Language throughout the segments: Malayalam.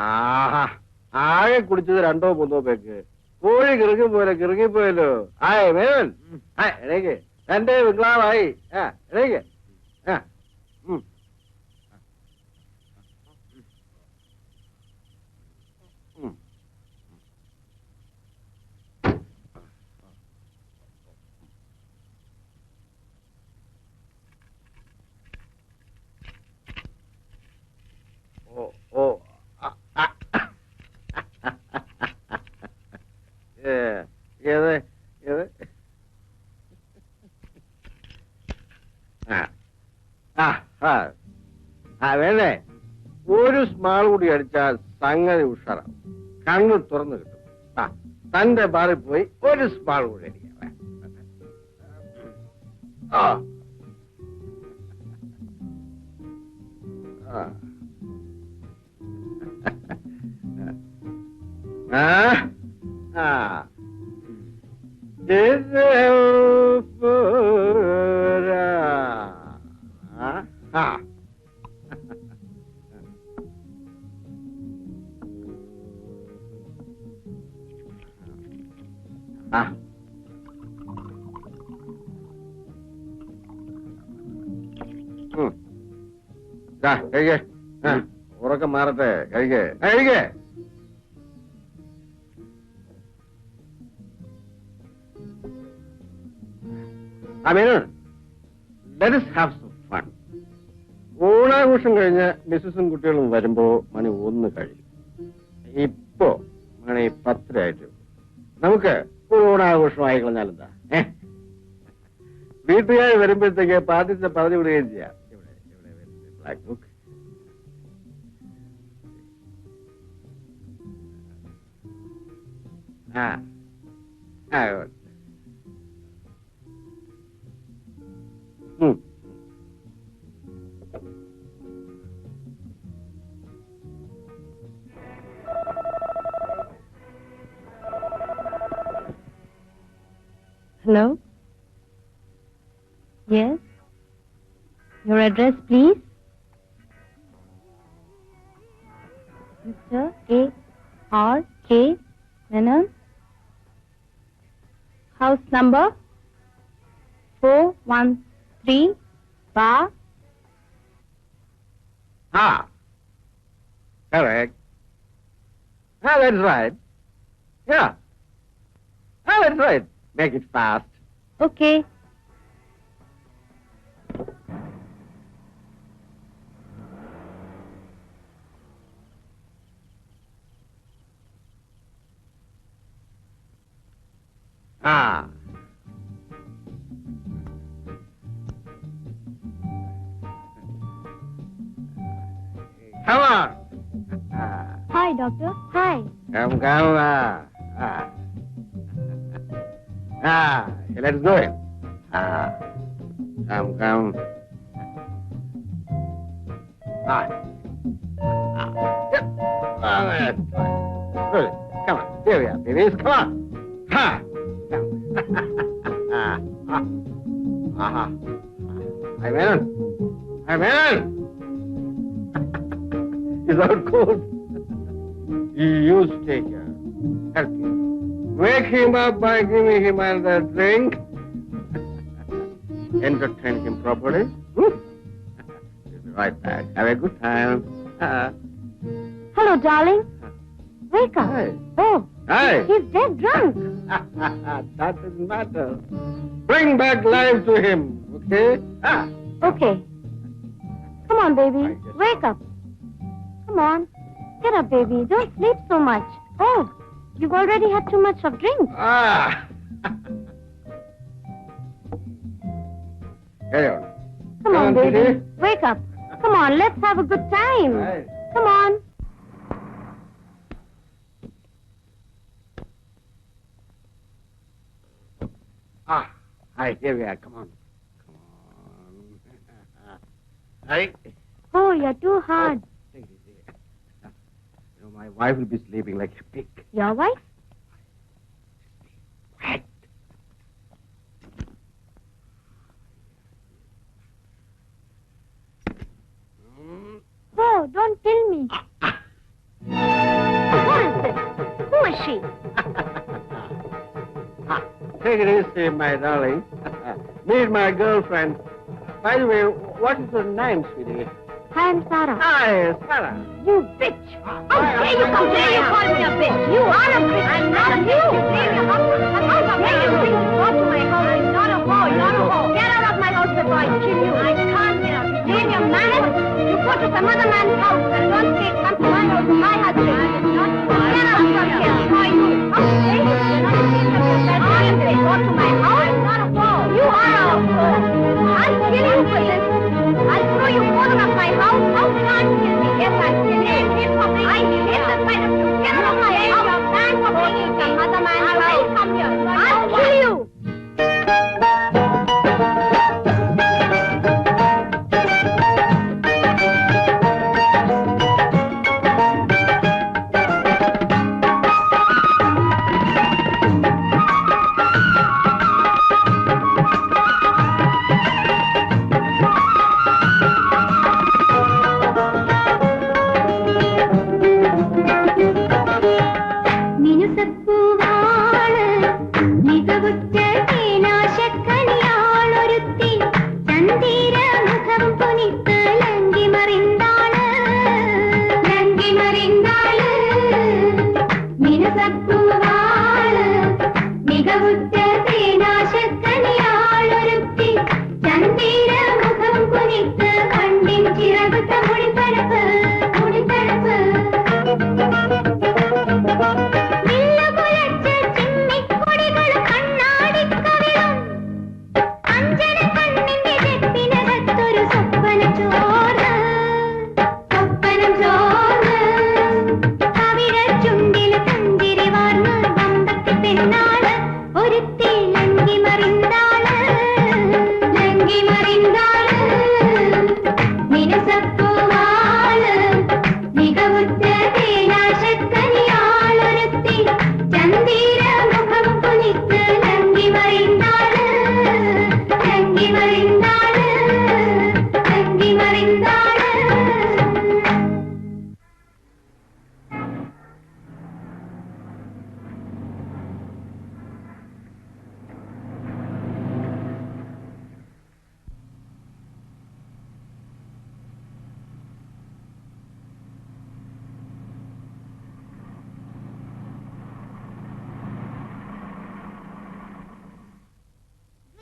ആഹാ, ആകെ കുടിച്ചത് 2-3 പേക്ക്. കോഴി കിറുകിപ്പോയല്ലോ. ആയ് മേനോൻ, എടേക്ക് എന്റെ വിക്ലാവായി. എടേക്ക്. വേണ്ടേ, ഒരു സ്മാൾ കൂടി അടിച്ചാൽ സംഗതി ഉഷാറാവും. കണ്ണ് തുറന്നു കിട്ടും. തന്റെ ബാറിൽ പോയി ഒരു സ്മാൾ കൂടി അടിക്കാം. കഴിക്കേ, ഉറക്കം മാറട്ടെ. കഴിക്കേ. Let us have some fun. ഓണാഘോഷം കഴിഞ്ഞ് മിസ്സസും കുട്ടികളും വരുമ്പോ മണി 1 കഴിയും. ഇപ്പോ മണി 10 ആയിട്ട്. നമുക്ക് ഓണാഘോഷം ആയിക്കളഞ്ഞാലെന്താ? വീട്ടുകാർ വരുമ്പോഴത്തേക്ക് പാർട്ടിത്തെ പറഞ്ഞു വിടുകയും ചെയ്യാം. Black book. Good. Hello? Yes? Your address, please? Mr. A.R.K. Menon? House number 413 Bar? Correct. That's right. Yeah. That's right. Make it fast. Okay. Come on. Hi, doctor. Hi. Come. Let's go in. Come. Good. Come on. Here we are, babies. Come on. Hi, man. He's out cold. You stay here. Help him. Wake him up by giving him another drink. Entertain him properly. He'll be right back. Have a good time. Hello, darling. Wake up. Hi. Oh, Hi. he's dead drunk. That doesn't matter. Bring back life to him, okay? Okay. Come on, baby. Wake up. Come on. Get up, baby. Don't sleep so much. Oh, you've already had too much of drink. Carry on. Come on, baby. Kitty. Wake up. Come on, let's have a good time. Right. Come on. Hi, here we are. Come on. Hi. Oh, you're too hard. Take it easy. My wife will be sleeping like a pig. Your wife? What? me. What is this? Who is she? Take it easy, my darling. Meet my girlfriend. By the way, what is your name, sweetie? Hi, I'm Sarah. Hi, Sarah. You bitch! How dare you come here? You call me a bitch? You are a bitch. I'm not a bitch. You blame your husband. How dare you bring this girl to my house? I'm not a whore. You're a whore. Get out of my house before I kill you. I can't get out. You blame your manners. You go to some other man's house and don't say come to my house, my husband. I will not get out from here. Why you? How dare you? You're not ashamed of yourself. I am say go to my house. I'm not a whore. You are a whore. I'll kill you for this. I'll throw you both out of my house. How can't you kill me? Yes, I'll kill you. I hate the sight of you. Get out of my house. You're bad for bringing some other man's house. I'll come here. I'll kill you.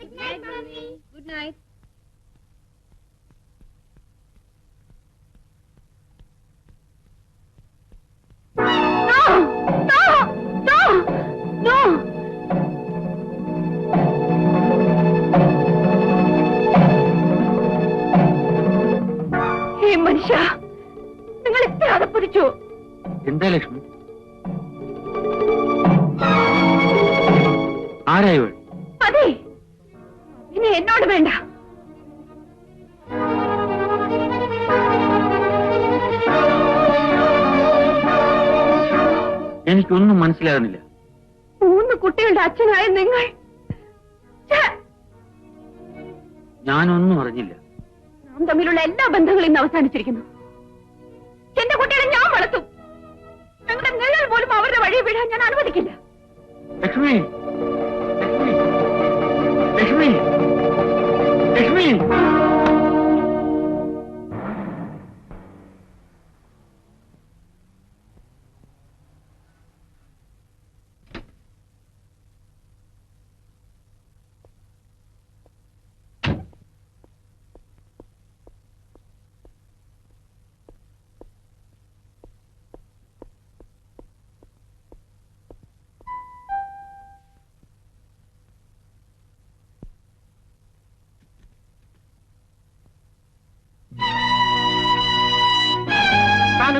Good night, Mommy. Good night. No! No! No! No! Hey, മനുഷ്യ, നിങ്ങൾ എത്ര അതപ്പതിച്ചു? എന്താ ലക്ഷ്മി? ആരായവൾ? അതെ, ഇനി എന്നോട് വേണ്ട. എനിക്കൊന്നും മനസ്സിലാകുന്നില്ല. 3 കുട്ടികളുടെ അച്ഛനായ നിങ്ങൾ. ഞാനൊന്നും അറിഞ്ഞില്ല. നാം തമ്മിലുള്ള എല്ലാ ബന്ധങ്ങളും ഇന്ന് അവസാനിച്ചിരിക്കുന്നു. എന്റെ കുട്ടികളെ ഞാൻ വളർത്തും. ഞങ്ങളുടെ നിഴൽ പോലും അവരുടെ വഴി വീഴാൻ ഞാൻ അനുവദിക്കില്ല. ലക്ഷ്മി, ലക്ഷ്മി, ലക്ഷ്മി, ലക്ഷ്മി.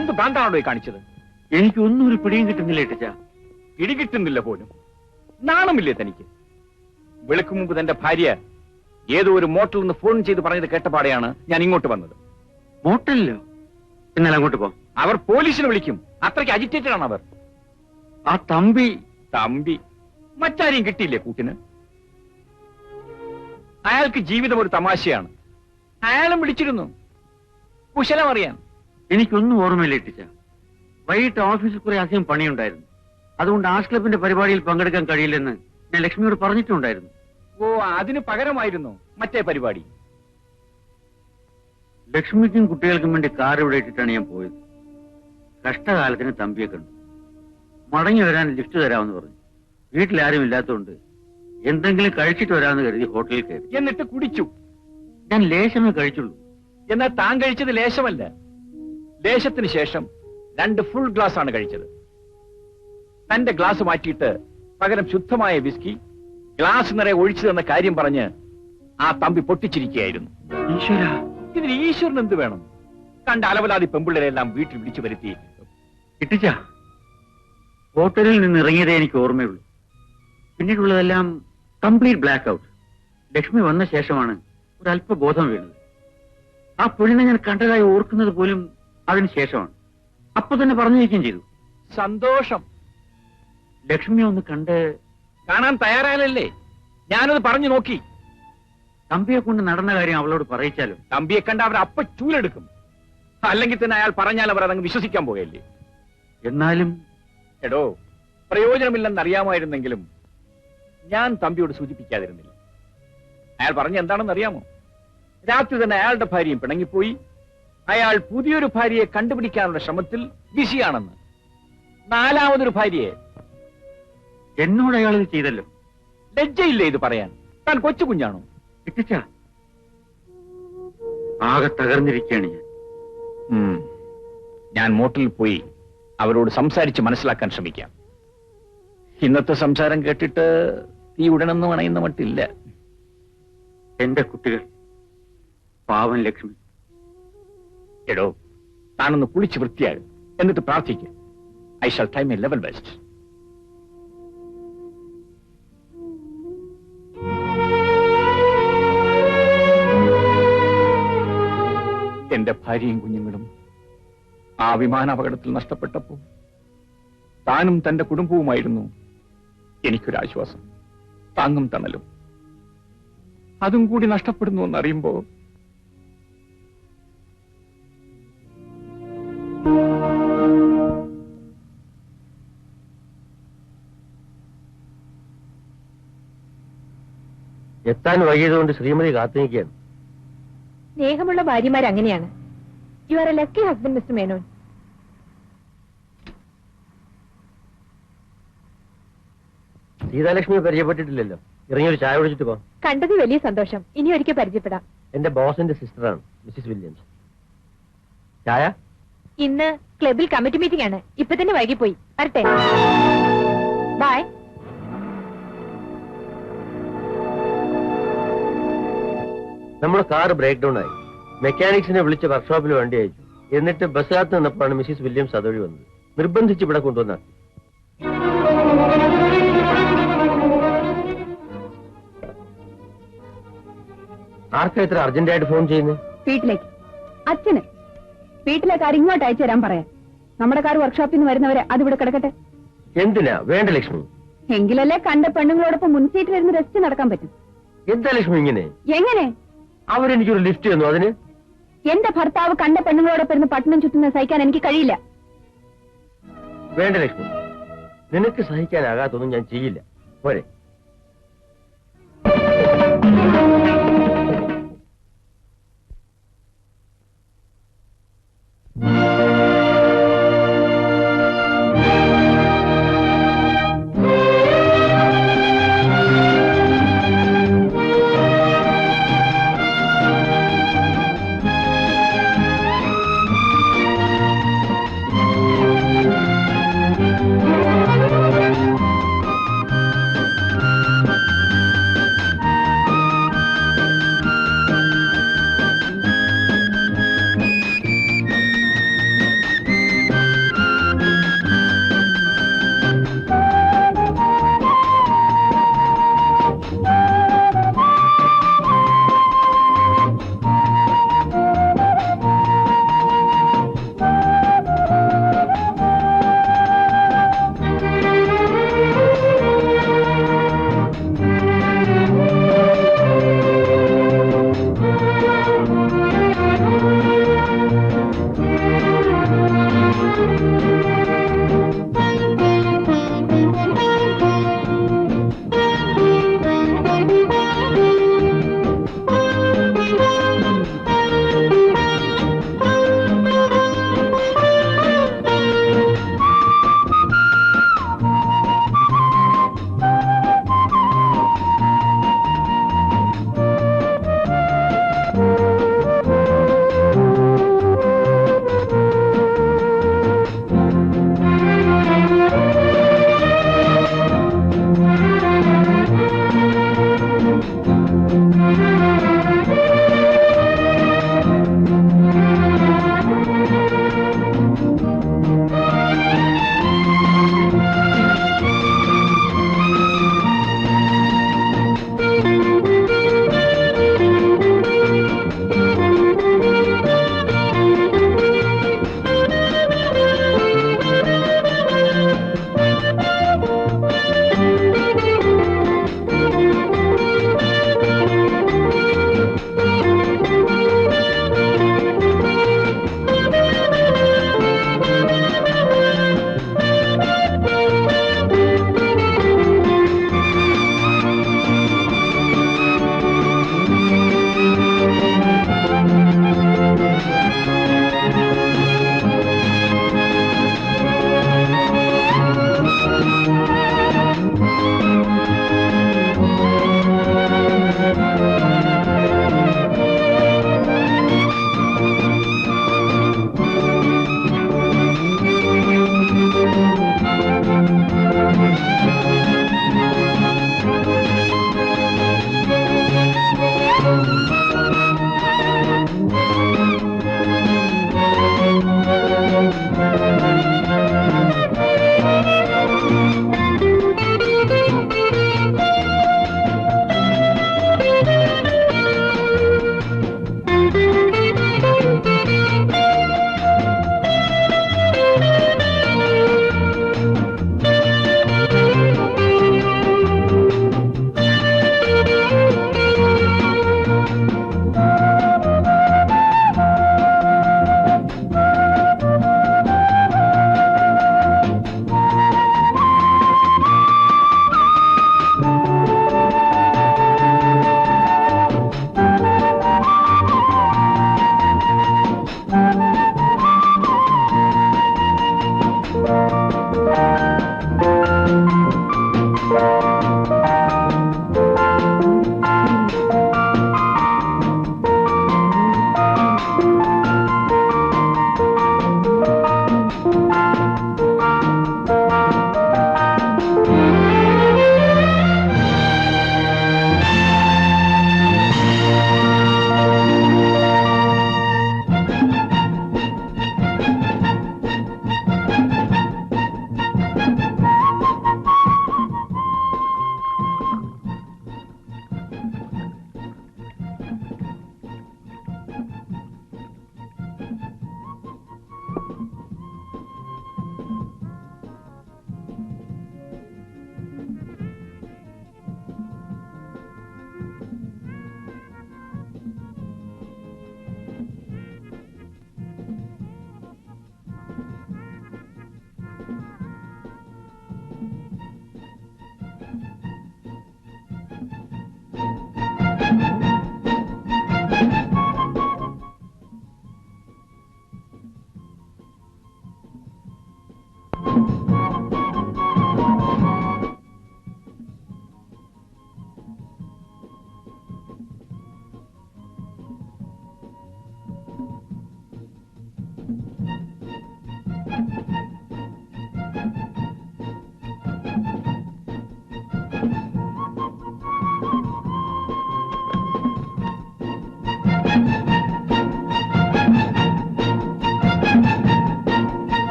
എന്ത് ഭ്രാന്താണോ കാണിച്ചത്? എനിക്കൊന്നും ഒരു പിടിയും കിട്ടുന്നില്ല ഇട്ടച്ച. പിടികിട്ടുന്നില്ല പോലും. നാണമില്ലേ തനിക്ക്? വെളുക്കും മുമ്പ് തന്റെ ഭാര്യ ഏതോ ഒരു മോട്ടലിൽ നിന്ന് ഫോൺ ചെയ്ത് പറഞ്ഞത് കേട്ടപാടെയാണ് ഞാൻ ഇങ്ങോട്ട് വന്നത്. മോട്ടലിലോ? എന്നാൽ അങ്ങോട്ട് പോ. അവർ പോലീസിനെ വിളിക്കും. അത്രയ്ക്ക് അജിറ്റേറ്റഡ് ആണ് അവർ. ആ തമ്പി മറ്റാരെയും കിട്ടിയില്ലേ കൂട്ടിന്? അയാൾക്ക് ജീവിതം ഒരു തമാശയാണ്. അയാളും വിളിച്ചിരുന്നു കുശലം അറിയാൻ. എനിക്കൊന്നും ഓർമ്മയില്ല ടീച്ചർ. വൈകിട്ട് ഓഫീസിൽ കുറെ അധികം പണിയുണ്ടായിരുന്നു. അതുകൊണ്ട് ആർട്സ് ക്ലബിന്റെ പരിപാടിയിൽ പങ്കെടുക്കാൻ കഴിയില്ലെന്ന് ഞാൻ ലക്ഷ്മിയോട് പറഞ്ഞിട്ടുണ്ടായിരുന്നു. ഓ, അതിന് പകരമായിരുന്നു മറ്റേ പരിപാടി. ലക്ഷ്മിക്കും കുട്ടികൾക്കും വേണ്ടി കാർ ഇവിടെ ഇട്ടിട്ടാണ് ഞാൻ പോയത്. കഷ്ടകാലത്തിന് തമ്പിയെ കണ്ടു. മടങ്ങി വരാൻ ലിഫ്റ്റ് തരാമെന്ന് പറഞ്ഞു. വീട്ടിലാരും ഇല്ലാത്തതുകൊണ്ട് എന്തെങ്കിലും കഴിച്ചിട്ട് വരാമെന്ന് കരുതി ഹോട്ടലിൽ കയറി. എന്നിട്ട് കുടിച്ചു. ഞാൻ ലേശമേ കഴിച്ചുള്ളൂ. എന്നാൽ താൻ കഴിച്ചത് ലേശമല്ല. ലേശത്തിന് ശേഷം 2 ഫുൾ ഗ്ലാസ് ആണ് കഴിച്ചത്. തന്റെ ഗ്ലാസ് മാറ്റിയിട്ട് പകരം ശുദ്ധമായ വിസ്കി ഗ്ലാസ് നിറയെ ഒഴിച്ചു തന്ന കാര്യം പറഞ്ഞ് ആ തമ്പി പൊട്ടിച്ചിരിക്കുകയായിരുന്നു. ഈശ്വര, ഇതിന് ഈശ്വരൻ എന്ത് വേണം? കണ്ട അലവലാതി പെമ്പിള്ളരെല്ലാം വീട്ടിൽ വിളിച്ചു വരുത്തി. കിട്ടിച്ച, ഹോട്ടലിൽ നിന്ന് ഇറങ്ങിയതേ എനിക്ക് ഓർമ്മയുള്ളൂ. പിന്നീടുള്ളതെല്ലാം കംപ്ലീറ്റ് ബ്ലാക്ക് ഔട്ട്. ലക്ഷ്മി വന്ന ശേഷമാണ് ഒരല്പ ബോധം വീണത്. ആ പെണ്ണിനെ ഞാൻ കണ്ടതായി ഓർക്കുന്നത് പോലും അതിന് ശേഷമാണ്. അപ്പൊ തന്നെ പറഞ്ഞേക്കുകയും ചെയ്തു. സന്തോഷം. ലക്ഷ്മിയെ ഒന്ന് കണ്ട് കാണാൻ തയ്യാറായാലല്ലേ? ഞാനത് പറഞ്ഞു നോക്കി. തമ്പിയെ കൊണ്ട് നടന്ന കാര്യം അവളോട് പറയിച്ചാലോ? തമ്പിയെ കണ്ട അവർ അപ്പ ചൂലെടുക്കും. അല്ലെങ്കിൽ തന്നെ അയാൾ പറഞ്ഞാൽ അവർ അതങ്ങ് വിശ്വസിക്കാൻ പോകല്ലേ. എന്നാലും എടോ, പ്രയോജനമില്ലെന്ന് അറിയാമായിരുന്നെങ്കിലും ഞാൻ തമ്പിയോട് സൂചിപ്പിക്കാതിരുന്നില്ല. അയാൾ പറഞ്ഞ എന്താണെന്ന് അറിയാമോ? രാത്രി തന്നെ അയാളുടെ ഭാര്യയും പിണങ്ങിപ്പോയി. അയാൾ പുതിയൊരു ഭാര്യയെ കണ്ടുപിടിക്കാനുള്ള ശ്രമത്തിൽ ബിസിയാണെന്ന്. 4ാമതൊരു ഭാര്യയെ. എന്നോട് അയാൾ ഇത് ചെയ്തല്ലോ. ലജ്ജയില്ലേ ഇത് പറയാൻ? താൻ കൊച്ചു കുഞ്ഞാണോ? കിട്ടിച്ച, ആകെ തകർന്നിരിക്കുകയാണ് ഞാൻ. ഞാൻ മോട്ടലിൽ പോയി അവരോട് സംസാരിച്ച് മനസ്സിലാക്കാൻ ശ്രമിക്കാം. ഇന്നത്തെ സംസാരം കേട്ടിട്ട് തീ ഉടനെന്ന് അണയുന്ന മട്ടില്ല. എന്റെ കുട്ടികൾ, പാവൻ ലക്ഷ്മി. എടോ, താനൊന്ന് കുളിച്ച് വൃത്തിയാകും. എന്നിട്ട് പ്രാർത്ഥിക്കുക. I shall time A level best. എന്റെ ഭാര്യയും കുഞ്ഞുങ്ങളും ആ വിമാനാപകടത്തിൽ നഷ്ടപ്പെട്ടപ്പോൾ താനും തന്റെ കുടുംബവുമായിരുന്നു എനിക്കൊരാശ്വാസം, താങ്ങും തണലും. അതും കൂടി നഷ്ടപ്പെടുന്നു എന്നറിയുമ്പോ എത്താൻ വൈകിയതുകൊണ്ട് ശ്രീമതി കാത്തു നിൽക്കുകയാണ്. സ്നേഹമുള്ള ഭാര്യമാർ അങ്ങനെയാണ്. You are a lucky husband, mister Menon. സീതാലക്ഷ്മിയെ പരിചയപ്പെട്ടിട്ടില്ലല്ലോ. ഇറങ്ങിയൊരു ചായ കുടിച്ചിട്ട് പോ. കണ്ടത് വലിയ സന്തോഷം. ഇനി ഒരിക്കൽ പരിചയപ്പെടാം. എന്റെ ബോസിന്റെ സിസ്റ്ററാണ്, മിസ്സിസ് വില്യംസ്. ചായ? ഇന്ന് ക്ലബിൽ കമ്മിറ്റി മീറ്റിംഗ് ആണ്. ഇപ്പൊ തന്നെ വൈകിപ്പോയി. വരട്ടെ. ബൈ. നമ്മുടെ കാർ ബ്രേക്ക് ഡൗൺ ആയി. മെക്കാനിക്സിനെ വിളിച്ച് വർക്ക്ഷോപ്പിൽ വണ്ടി അയച്ചു. എന്നിട്ട് ബസ്സിനകത്ത് നിന്നപ്പോഴാണ് മിസ്സിസ് വില്യംസ് അതുവഴി വന്നത്. നിർബന്ധിച്ച് ഇവിടെ കൊണ്ടുവന്ന. ആർക്കാ ഇത്ര അർജന്റായിട്ട് ഫോൺ ചെയ്യുന്നത്? വീട്ടിലേക്ക്. അച്ഛന് വീട്ടിലെ കാർ ഇങ്ങോട്ട് അയച്ചു തരാൻ പറയാം. നമ്മുടെ കാർ വർക്ക്ഷോപ്പിൽ നിന്ന് വരുന്നവരെ അതിവിടെ കിടക്കട്ടെ. എന്തിനാ? വേണ്ട ലക്ഷ്മി. എങ്കിലല്ലേ കണ്ട പെണ്ണുങ്ങളോടൊപ്പം മുൻസീറ്റിലിരുന്ന് രസിച്ച് നടക്കാൻ പറ്റും. എന്താ ലക്ഷ്മി ഇങ്ങനെ? എങ്ങനെ? അവരെനിക്കൊരു ലിഫ്റ്റ് തന്നു. അതിന് എന്റെ ഭർത്താവ് കണ്ട പെണ്ണുങ്ങളോടൊപ്പം ഇരുന്ന് പട്ടണം ചുറ്റുന്നത് സഹിക്കാൻ എനിക്ക് കഴിയില്ല. വേണ്ട ലക്ഷ്മി, നിനക്ക് സഹിക്കാനാകാത്തൊന്നും ഞാൻ ചെയ്യില്ല. പോരെ.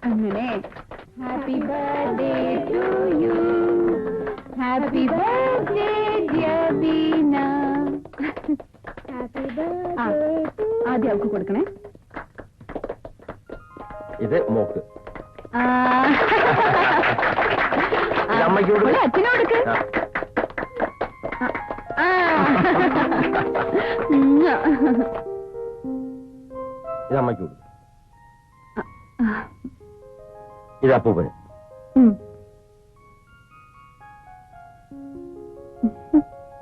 അങ്ങനെ happy birthday to you, happy birthday dear Beena. Happy birthday. ആദ്യം അവൾക്ക് കൊടുക്കണേ. ഇത് മോക്ക്. അച്ഛനോടുക്ക്. ഇത് അമ്മയ്ക്ക് കൊടുക്കും. ഇത് അപ്പൂപ്പന്.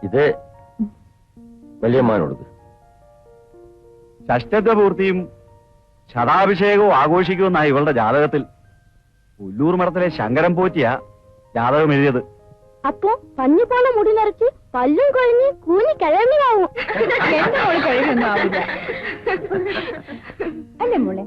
ഇത് വലിയമ്മാനോട്. ഷഷ്ടത്വപൂർത്തിയും ഷടാഭിഷേകവും ആഘോഷിക്കുമെന്നാണ് ഇവളുടെ ജാതകത്തിൽ. പുല്ലൂർ മഠത്തിലെ ശങ്കരൻ പോറ്റിയ ജാതകം എഴുതിയത്. അപ്പോ പഞ്ഞു പോലെ മുടി നിറച്ച് പല്ലും കൊഴിഞ്ഞ് കൂനി കിഴങ്ങിയാവും. എന്റെ മോള് കഴിവൊന്നും ആവില്ല അല്ലേ മോളെ?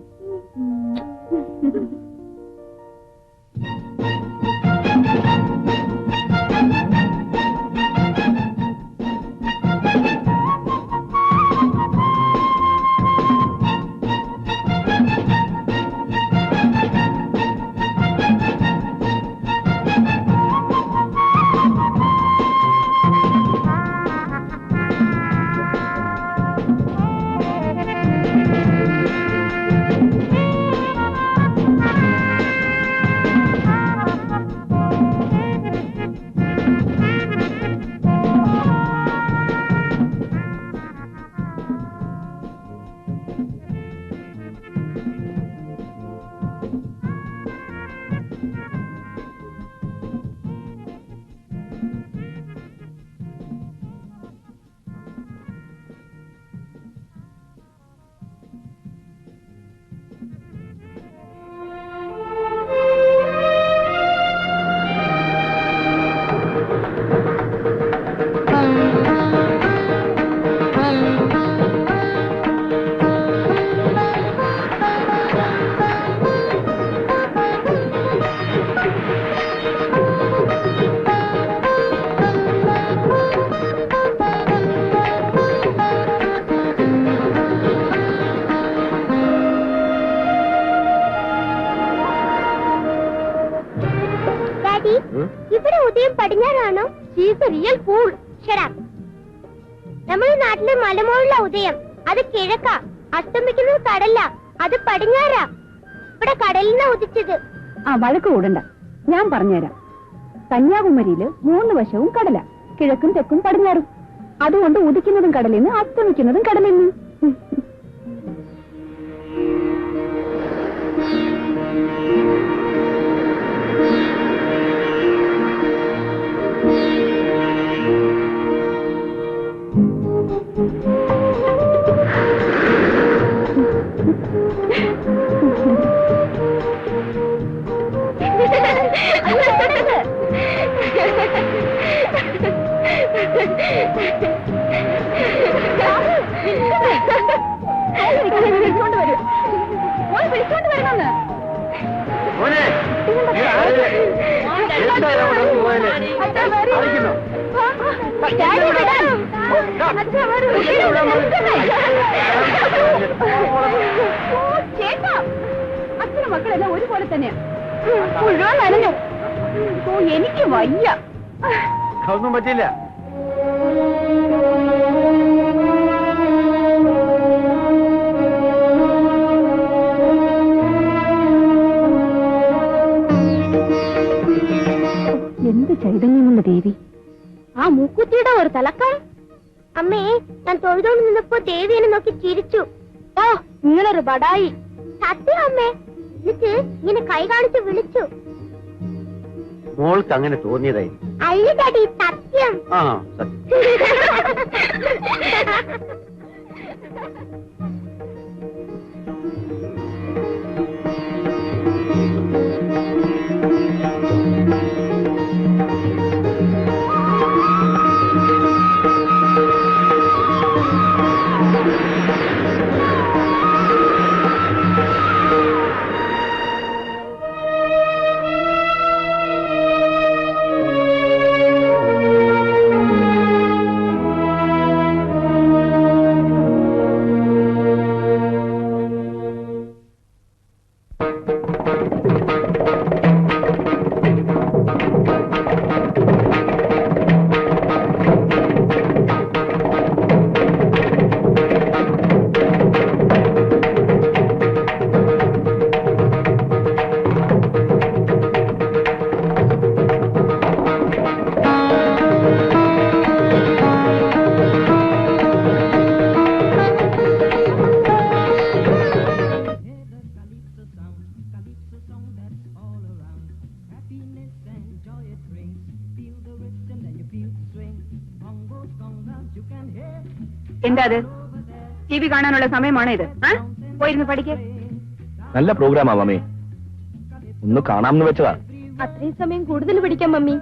ഇവിടെ ഉദയം പടിഞ്ഞാറാണോ? Real fool. നമ്മുടെ നാട്ടിലെ മലമുകളിലെ ഉദയം അത് കിഴക്കാ, അസ്തമിക്കുന്നത് കടല, അത് പടിഞ്ഞാറാ. ഇവിടെ കടലിനാ ഉദിച്ചത്. ആ വഴക്ക് കൂടണ്ട, ഞാൻ പറഞ്ഞുതരാം. കന്യാകുമാരിയില് 3 വശവും കടല, കിഴക്കും തെക്കും പടിഞ്ഞാറും. അതുകൊണ്ട് ഉദിക്കുന്നതും കടലിന്ന്, അസ്തമിക്കുന്നതും കടലിന്ന്. വിളിച്ചോണ്ട് വരണമെന്ന് മോനെ ചേട്ടാ അച്ഛനും മക്കളെല്ലാം ഒരുപോലെ തന്നെയാ. മുഴുവൻ നനഞ്ഞു. ഓ എനിക്ക് വയ്യ. ഒന്നും പറ്റില്ല. എന്ത് ചൈതന്യമുള്ള ദേവി. ആ മൂക്കുത്തിയുടെ ഒരു തലക്കം. അമ്മേ, ഞാൻ തൊഴുതോണ്ട് നിന്നപ്പോ ദേവി എന്നെ നോക്കി ചിരിച്ചു. ഓ, നിങ്ങളൊരു ബടായി. സത്യം അമ്മേ. എന്നിട്ട് ഇങ്ങനെ കൈ കാണിച്ച് വിളിച്ചു. മോൾക്ക് അങ്ങനെ തോന്നിയതായി. അല്ല ഡാഡി, സത്യം. ആ സത്യം. എന്താ അത്? ടി വി കാണാനുള്ള സമയമാണോ ഇത്? പോയിരുന്നു പഠിക്കേ. നല്ല പ്രോഗ്രാമാ മമ്മി, ഒന്ന് കാണാമെന്ന് വെച്ചതാ. അത്രയും സമയം കൂടുതൽ പിടിക്കാം മമ്മി.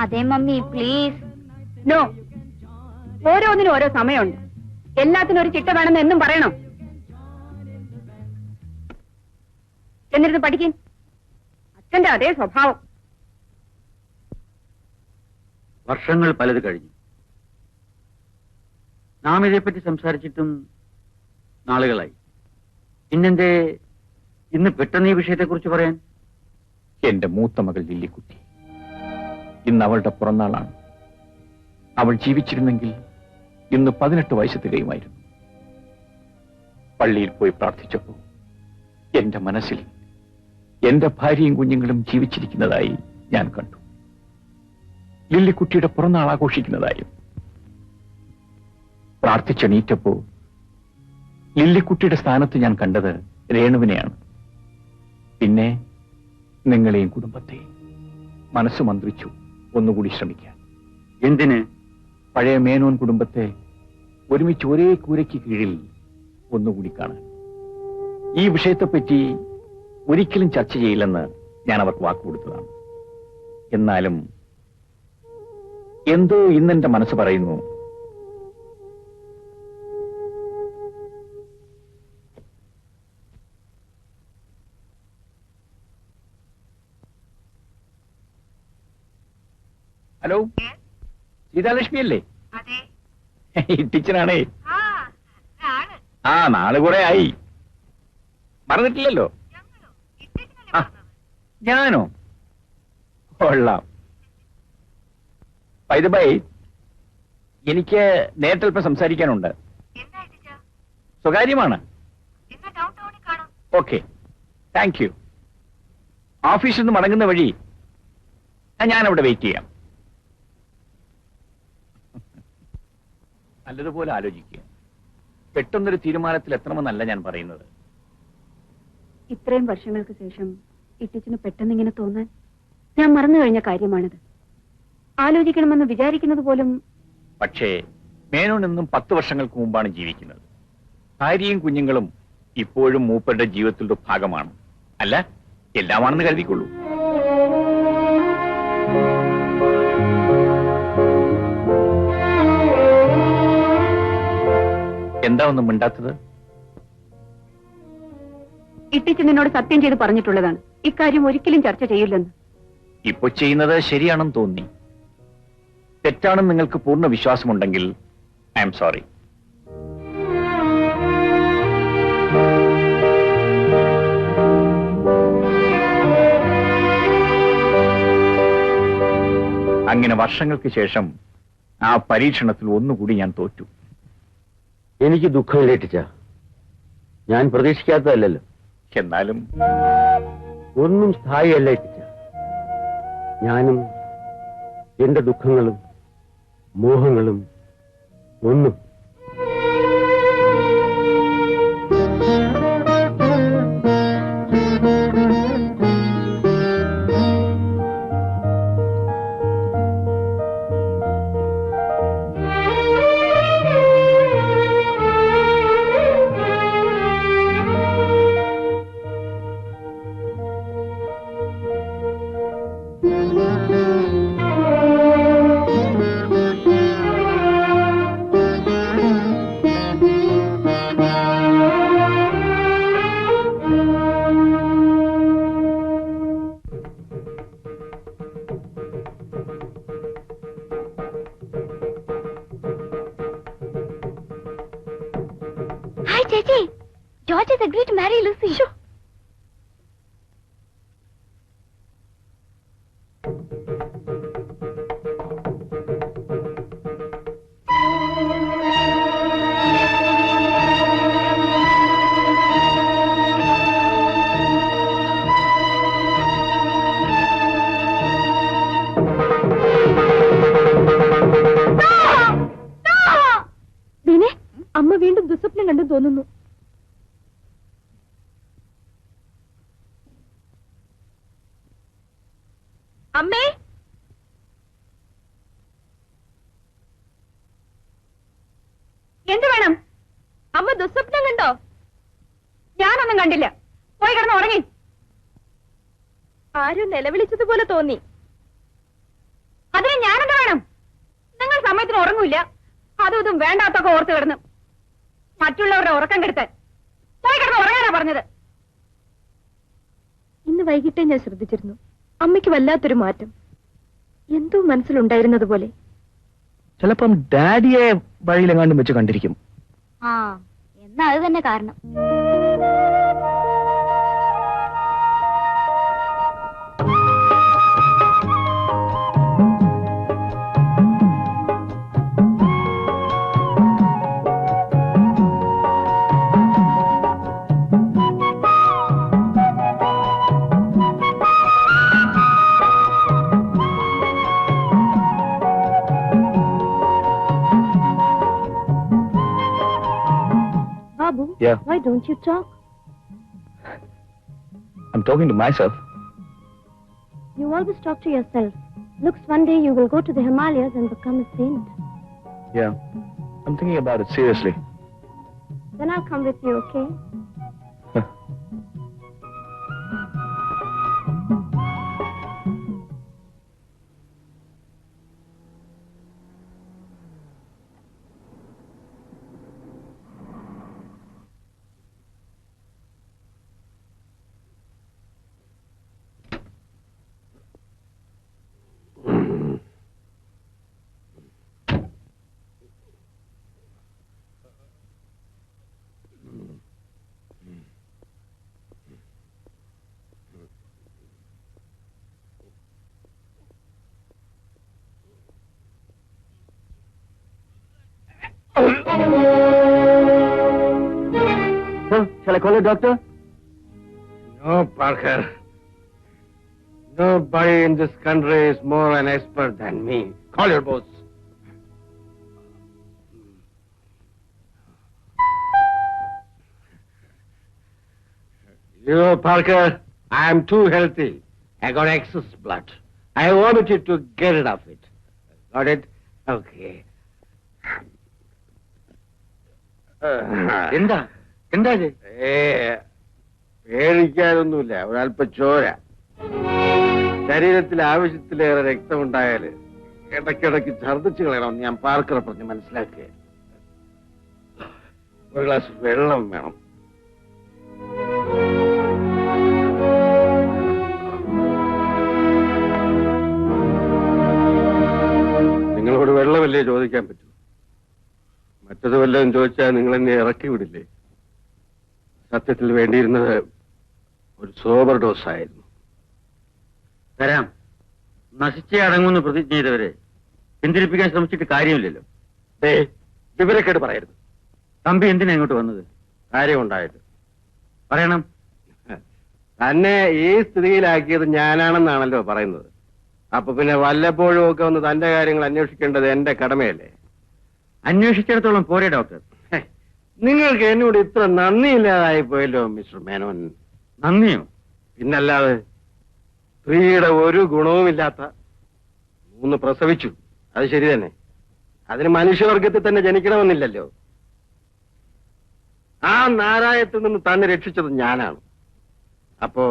അതെ മമ്മി, പ്ലീസ്. നോ, ഓരോന്നിനും ഓരോ സമയമുണ്ട്. എല്ലാത്തിനും ഒരു ചിട്ട വേണമെന്ന് എന്നും പറയണം. എന്നിരുന്ന് പഠിക്കേ. അച്ഛന്റെ അതേ സ്വഭാവം. വർഷങ്ങൾ പലത് കഴിഞ്ഞു. നാം ഇതേപ്പറ്റി സംസാരിച്ചിട്ടും നാളുകളായി. പിന്നെന്തേ ഇന്ന് പെട്ടെന്ന് ഈ വിഷയത്തെക്കുറിച്ച് പറയാൻ? എന്റെ മൂത്ത മകൾ ലില്ലിക്കുട്ടി, ഇന്ന് അവളുടെ പിറന്നാളാണ്. അവൾ ജീവിച്ചിരുന്നെങ്കിൽ ഇന്ന് 18 വയസ്സ് തികയുമായിരുന്നു. പള്ളിയിൽ പോയി പ്രാർത്ഥിച്ചപ്പോൾ എന്റെ മനസ്സിൽ എന്റെ ഭാര്യയും കുഞ്ഞുങ്ങളും ജീവിച്ചിരിക്കുന്നതായി ഞാൻ കണ്ടു. ലില്ലിക്കുട്ടിയുടെ പിറന്നാൾ ആഘോഷിക്കുന്നതായും. പ്രാർത്ഥിച്ചെണീറ്റപ്പോ ലില്ലിക്കുട്ടിയുടെ സ്ഥാനത്ത് ഞാൻ കണ്ടത് രേണുവിനെയാണ്. പിന്നെ നിങ്ങളെയും കുടുംബത്തെയും. മനസ്സ് മന്ത്രിച്ചു ഒന്നുകൂടി ശ്രമിക്കാൻ. എന്തിന്? പഴയ മേനോൻ കുടുംബത്തെ ഒരുമിച്ച് ഒരേ കൂരയ്ക്ക് കീഴിൽ ഒന്നുകൂടി കാണാൻ. ഈ വിഷയത്തെപ്പറ്റി ഒരിക്കലും ചർച്ച ചെയ്യില്ലെന്ന് ഞാൻ അവർക്ക് വാക്കുകൊടുത്തതാണ്. എന്നാലും എന്തോ ഇന്നെന്റെ മനസ്സ് പറയുന്നു, ഹലോ, സീതാലക്ഷ്മി അല്ലേ? ടീച്ചറാണേ. ആ, നാളെ കുറെ ആയി. മറന്നിട്ടില്ലല്ലോ. ഞാനോ? കൊള്ളാം. ബൈ ദ ബൈ, എനിക്ക് നേരിട്ടൽപ്പം സംസാരിക്കാനുണ്ട്. സ്വകാര്യമാണ്. Okay, thank you. ഓഫീസിൽ നിന്ന് മടങ്ങുന്ന വഴി ഞാനവിടെ വെയിറ്റ് ചെയ്യാം. നല്ലതുപോലെ ആലോചിക്കുക. പെട്ടെന്നൊരു തീരുമാനത്തിൽ എത്തണമെന്നല്ല ഞാൻ പറയുന്നത്. ഇത്രയും വർഷങ്ങൾക്ക് ശേഷം ഇട്ടിച്ചിന് പെട്ടെന്ന് ഇങ്ങനെ തോന്നാൻ ഞാൻ മറന്നു കഴിഞ്ഞ കാര്യമാണിത്. ആലോചിക്കണമെന്ന് വിചാരിക്കുന്നത് പോലും. പക്ഷേ മേനോൻ എന്നും 10 വർഷങ്ങൾക്ക് മുമ്പാണ് ജീവിക്കുന്നത്. ഭാര്യയും കുഞ്ഞുങ്ങളും ഇപ്പോഴും മൂപ്പരുടെ ജീവിതത്തിലുള്ള ഭാഗമാണ്. അല്ല, എല്ലാമാണെന്ന് കരുതിക്കൊള്ളൂ. എന്താ ഒന്നും മിണ്ടാത്തത്? ഇട്ടിച്ച് നിന്നോട് സത്യം ചെയ്ത് പറഞ്ഞിട്ടുള്ളതാണ് ഇക്കാര്യം ഒരിക്കലും ചർച്ച ചെയ്യില്ലെന്ന്. ഇപ്പൊ ചെയ്യുന്നത് ശരിയാണെന്ന് തോന്നി. തെറ്റാണെന്ന് നിങ്ങൾക്ക് പൂർണ്ണ വിശ്വാസമുണ്ടെങ്കിൽ ഐ എം സോറി. അങ്ങനെ വർഷങ്ങൾക്ക് ശേഷം ആ പരീക്ഷണത്തിൽ ഒന്നുകൂടി ഞാൻ തോറ്റു. എനിക്ക് ദുഃഖമില്ല ടീച്ച. ഞാൻ പ്രതീക്ഷിക്കാത്തതല്ലോ. എന്നാലും ഒന്നും സ്ഥായിയല്ല ടീച്ച. ഞാനും എന്റെ ദുഃഖങ്ങളും മോഹങ്ങളും ഒന്നും. Hi, Chachi. George has agreed to marry Lucy. Sure. അമ്മ വീണ്ടും ദുസ്വപ്നം കണ്ടു തോന്നുന്നു. അമ്മേ, എന്ത് വേണം? അമ്മ ദുസ്വപ്നം കണ്ടോ? ഞാനൊന്നും കണ്ടില്ല. പോയി കിടന്ന് ഉറങ്ങി. ആരും നിലവിളിച്ചതുപോലെ തോന്നി. അതിന് ഞാനെന്ത് വേണം? നിങ്ങൾ സമയത്തിന് ഉറങ്ങൂല. അതും ഇതും വേണ്ടാത്തൊക്കെ ഓർത്ത് കിടന്നു മറ്റുള്ളവരുടെ ഉറക്കം കെടുത്താൻ. പോയി കിടന്ന് ഉറങ്ങാനാ പറഞ്ഞത്. ഇന്ന് വൈകിട്ടേ ഞാൻ ശ്രദ്ധിച്ചിരുന്നു. അമ്മയ്ക്ക് വല്ലാത്തൊരു മാറ്റം. എന്തോ മനസ്സിലുണ്ടായിരുന്നത് പോലെ. ചിലപ്പം ഡാഡിയെ വഴിയിലെങ്ങാണ്ടും വെച്ച് കണ്ടിരിക്കും. ആ, എന്നാ അത് തന്നെ കാരണം. Babu, Yeah. why don't you talk? I'm talking to myself. You always talk to yourself. Looks one day you will go to the Himalayas and become a saint. Yeah. I'm thinking about it seriously. Then I'll come with you, okay? Shall I call a doctor? No, Parker. Nobody in this country is more an expert than me. Call your boss. You know, Parker, I am too healthy. I got excess blood. I want you to get rid of it. Got it? Okay. എന്താ? എന്താ ഇത്? പേടിക്കാനൊന്നുമില്ല, ഒരല്പ ചോര. ശരീരത്തിൽ ആവശ്യത്തിലേറെ രക്തമുണ്ടായാല് ഇടയ്ക്കിടയ്ക്ക് ഛർദ്ദിച്ചു കളയണമെന്ന് ഞാൻ പാർക്കറെ പറഞ്ഞ് മനസ്സിലാക്കുക. ഒരു ഗ്ലാസ് വെള്ളം വേണം. നിങ്ങളോട് വെള്ളമല്ലേ ചോദിക്കാൻ പറ്റൂ? മറ്റത് വല്ലതും ചോദിച്ചാൽ നിങ്ങൾ എന്നെ ഇറക്കി വിടില്ലേ? സത്യത്തിൽ വേണ്ടിയിരുന്നത് ഒരു സോബർ ഡോസ് ആയിരുന്നു. തരാം. നശിച്ചേ അടങ്ങുമെന്ന് പ്രതിജ്ഞ ചെയ്തവരെ പിന്തിരിപ്പിക്കാൻ ശ്രമിച്ചിട്ട് കാര്യമില്ലല്ലോ. വിവരക്കേട് പറയരുത്. തമ്പി എന്തിനാ ഇങ്ങോട്ട് വന്നത്? കാര്യമുണ്ടായിട്ട് പറയണം. തന്നെ ഈ സ്ഥിതിയിലാക്കിയത് ഞാനാണെന്നാണല്ലോ പറയുന്നത്. അപ്പൊ പിന്നെ വല്ലപ്പോഴും ഒക്കെ ഒന്ന് തന്റെ കാര്യങ്ങൾ അന്വേഷിക്കേണ്ടത് എന്റെ കടമയല്ലേ? അന്വേഷിച്ചിടത്തോളം പോരെ ഡോക്ടർ. നിങ്ങൾക്ക് എന്നോട് ഇത്ര നന്ദിയില്ലാതായി പോയല്ലോ മിസ്റ്റർ മേനോൻ. നന്ദിയോ? പിന്നല്ലാതെ. സ്ത്രീയുടെ ഒരു ഗുണവുമില്ലാത്ത 3 പ്രസവിച്ചു, അത് ശരി തന്നെ. അതിന് മനുഷ്യവർഗത്തിൽ തന്നെ ജനിക്കണമെന്നില്ലല്ലോ. ആ നാരായത്തിൽ നിന്ന് തന്നെ രക്ഷിച്ചത് ഞാനാണ്. അപ്പോ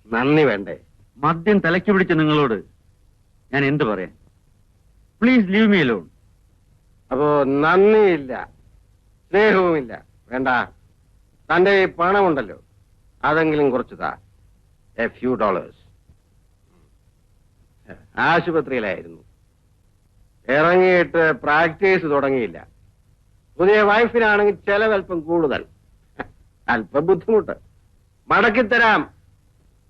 നന്ദി വേണ്ടേ? മദ്യം തലയ്ക്ക് പിടിച്ച നിങ്ങളോട് ഞാൻ എന്ത് പറയാൻ? Please leave me alone. അപ്പോ നന്ദിയില്ല, സ്നേഹവുമില്ല. വേണ്ട. തന്റെ ഈ പണമുണ്ടല്ലോ, അതെങ്കിലും കുറച്ച് താ. A few dollars. ആശുപത്രിയിലായിരുന്നു. ഇറങ്ങിയിട്ട് പ്രാക്ടീസ് തുടങ്ങിയില്ല. പുതിയ വൈഫിനാണെങ്കിൽ ചെലവൽപ്പം കൂടുതൽ, അല്പം ബുദ്ധിമുട്ട്. മടക്കിത്തരാം.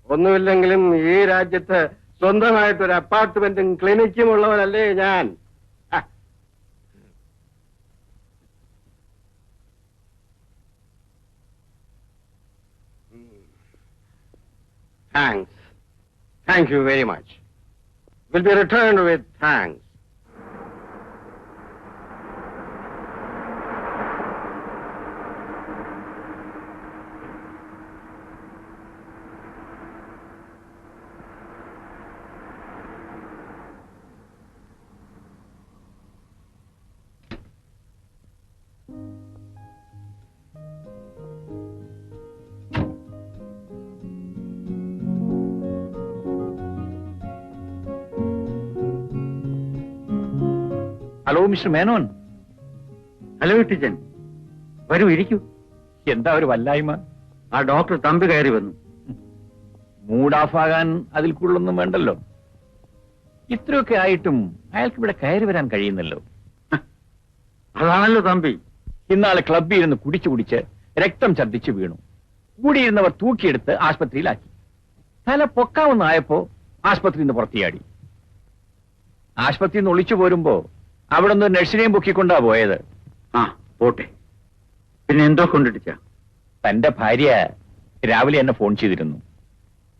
ഒന്നുമില്ലെങ്കിലും ഈ രാജ്യത്ത് സ്വന്തമായിട്ടൊരു അപ്പാർട്ട്മെന്റും ക്ലിനിക്കും ഉള്ളവനല്ലേ ഞാൻ. Thanks. Thank you very much. Will be returned with thanks. Hello mister Menon. Hello ടീച്ചൻ, വരൂ, ഇരിക്കൂ. എന്താ ഒരു വല്ലായ്മ? ആ ഡോക്ടർ തമ്പി കയറി വന്നു. മൂഡ് ഓഫ് ആകാൻ അതിൽ കൂടുതലൊന്നും വേണ്ടല്ലോ. ഇത്രയൊക്കെ ആയിട്ടും അയാൾക്ക് ഇവിടെ കയറി വരാൻ കഴിയുന്നല്ലോ. അതാണല്ലോ തമ്പി. ഇന്നാളെ ക്ലബ്ബിൽ ഇരുന്ന് കുടിച്ച് രക്തം ഛർദ്ദിച്ചു വീണു. കൂടിയിരുന്നവർ തൂക്കിയെടുത്ത് ആശുപത്രിയിലാക്കി. തല പൊക്കാവുന്നായപ്പോ ആശുപത്രിയിൽ നിന്ന് പുറത്തിയാടി. ആശുപത്രിയിൽ നിന്ന് ഒളിച്ചു പോരുമ്പോ അവിടെ നിന്ന് നഴ്സിനെയും പൊക്കിക്കൊണ്ടാ പോയത്. ആ പോട്ടെ. പിന്നെ എന്തോ കൊണ്ടിട്ടിച്ച? തന്റെ ഭാര്യ രാവിലെ എന്നെ ഫോൺ ചെയ്തിരുന്നു.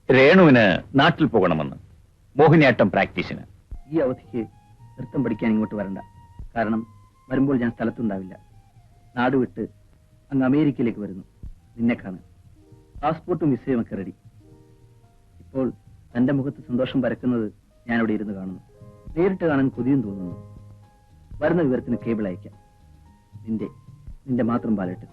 രേണുവിന് നാട്ടിൽ പോകണമെന്ന്, മോഹിനിയാട്ടം പ്രാക്ടീസിന്. ഈ അവധിക്ക് നൃത്തം പഠിക്കാൻ ഇങ്ങോട്ട് വരണ്ട. കാരണം വരുമ്പോൾ ഞാൻ സ്ഥലത്തുണ്ടാവില്ല. നാട് വിട്ട് അങ്ങ് അമേരിക്കയിലേക്ക് വരുന്നു. നിന്നെ കാണാൻ പാസ്പോർട്ടും വിസയും ഒക്കെ റെഡി. ഇപ്പോൾ തന്റെ മുഖത്ത് സന്തോഷം പരക്കുന്നത് ഞാനിവിടെ ഇരുന്ന് കാണുന്നു. നേരിട്ട് കാണാൻ കൊതിയും തോന്നുന്നു. വരുന്ന വിവരത്തിന് കേബിൾ അയക്കാം. നിന്റെ മാത്രം പാലിട്ട്.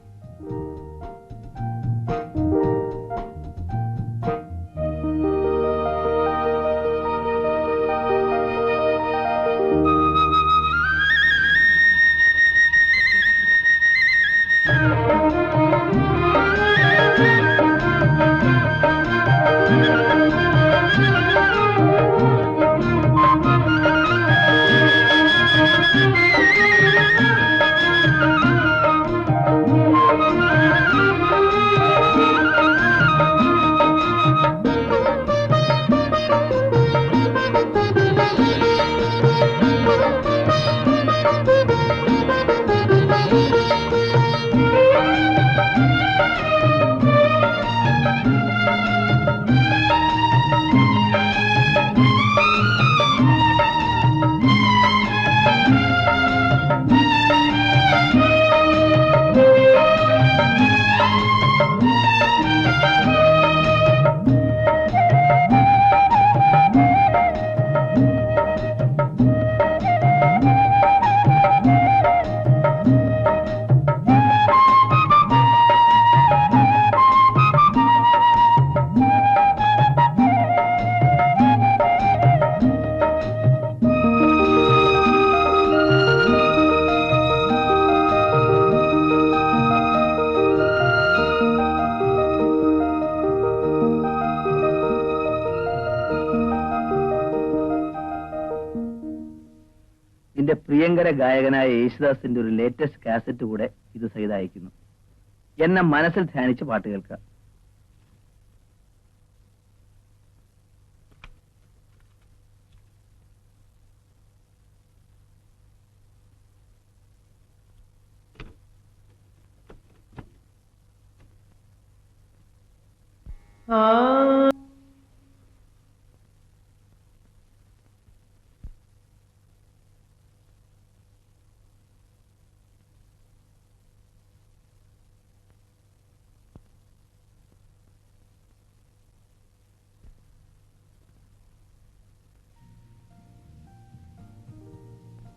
എന്റെ പ്രിയങ്കര ഗായകനായ യേശുദാസിന്റെ ഒരു ലേറ്റസ്റ്റ് കാസറ്റ് കൂടെ ഇത് സഹിതം അയക്കുന്നു. എന്നെ മനസ്സിൽ ധ്യാനിച്ച് പാട്ട് കേൾക്കുക.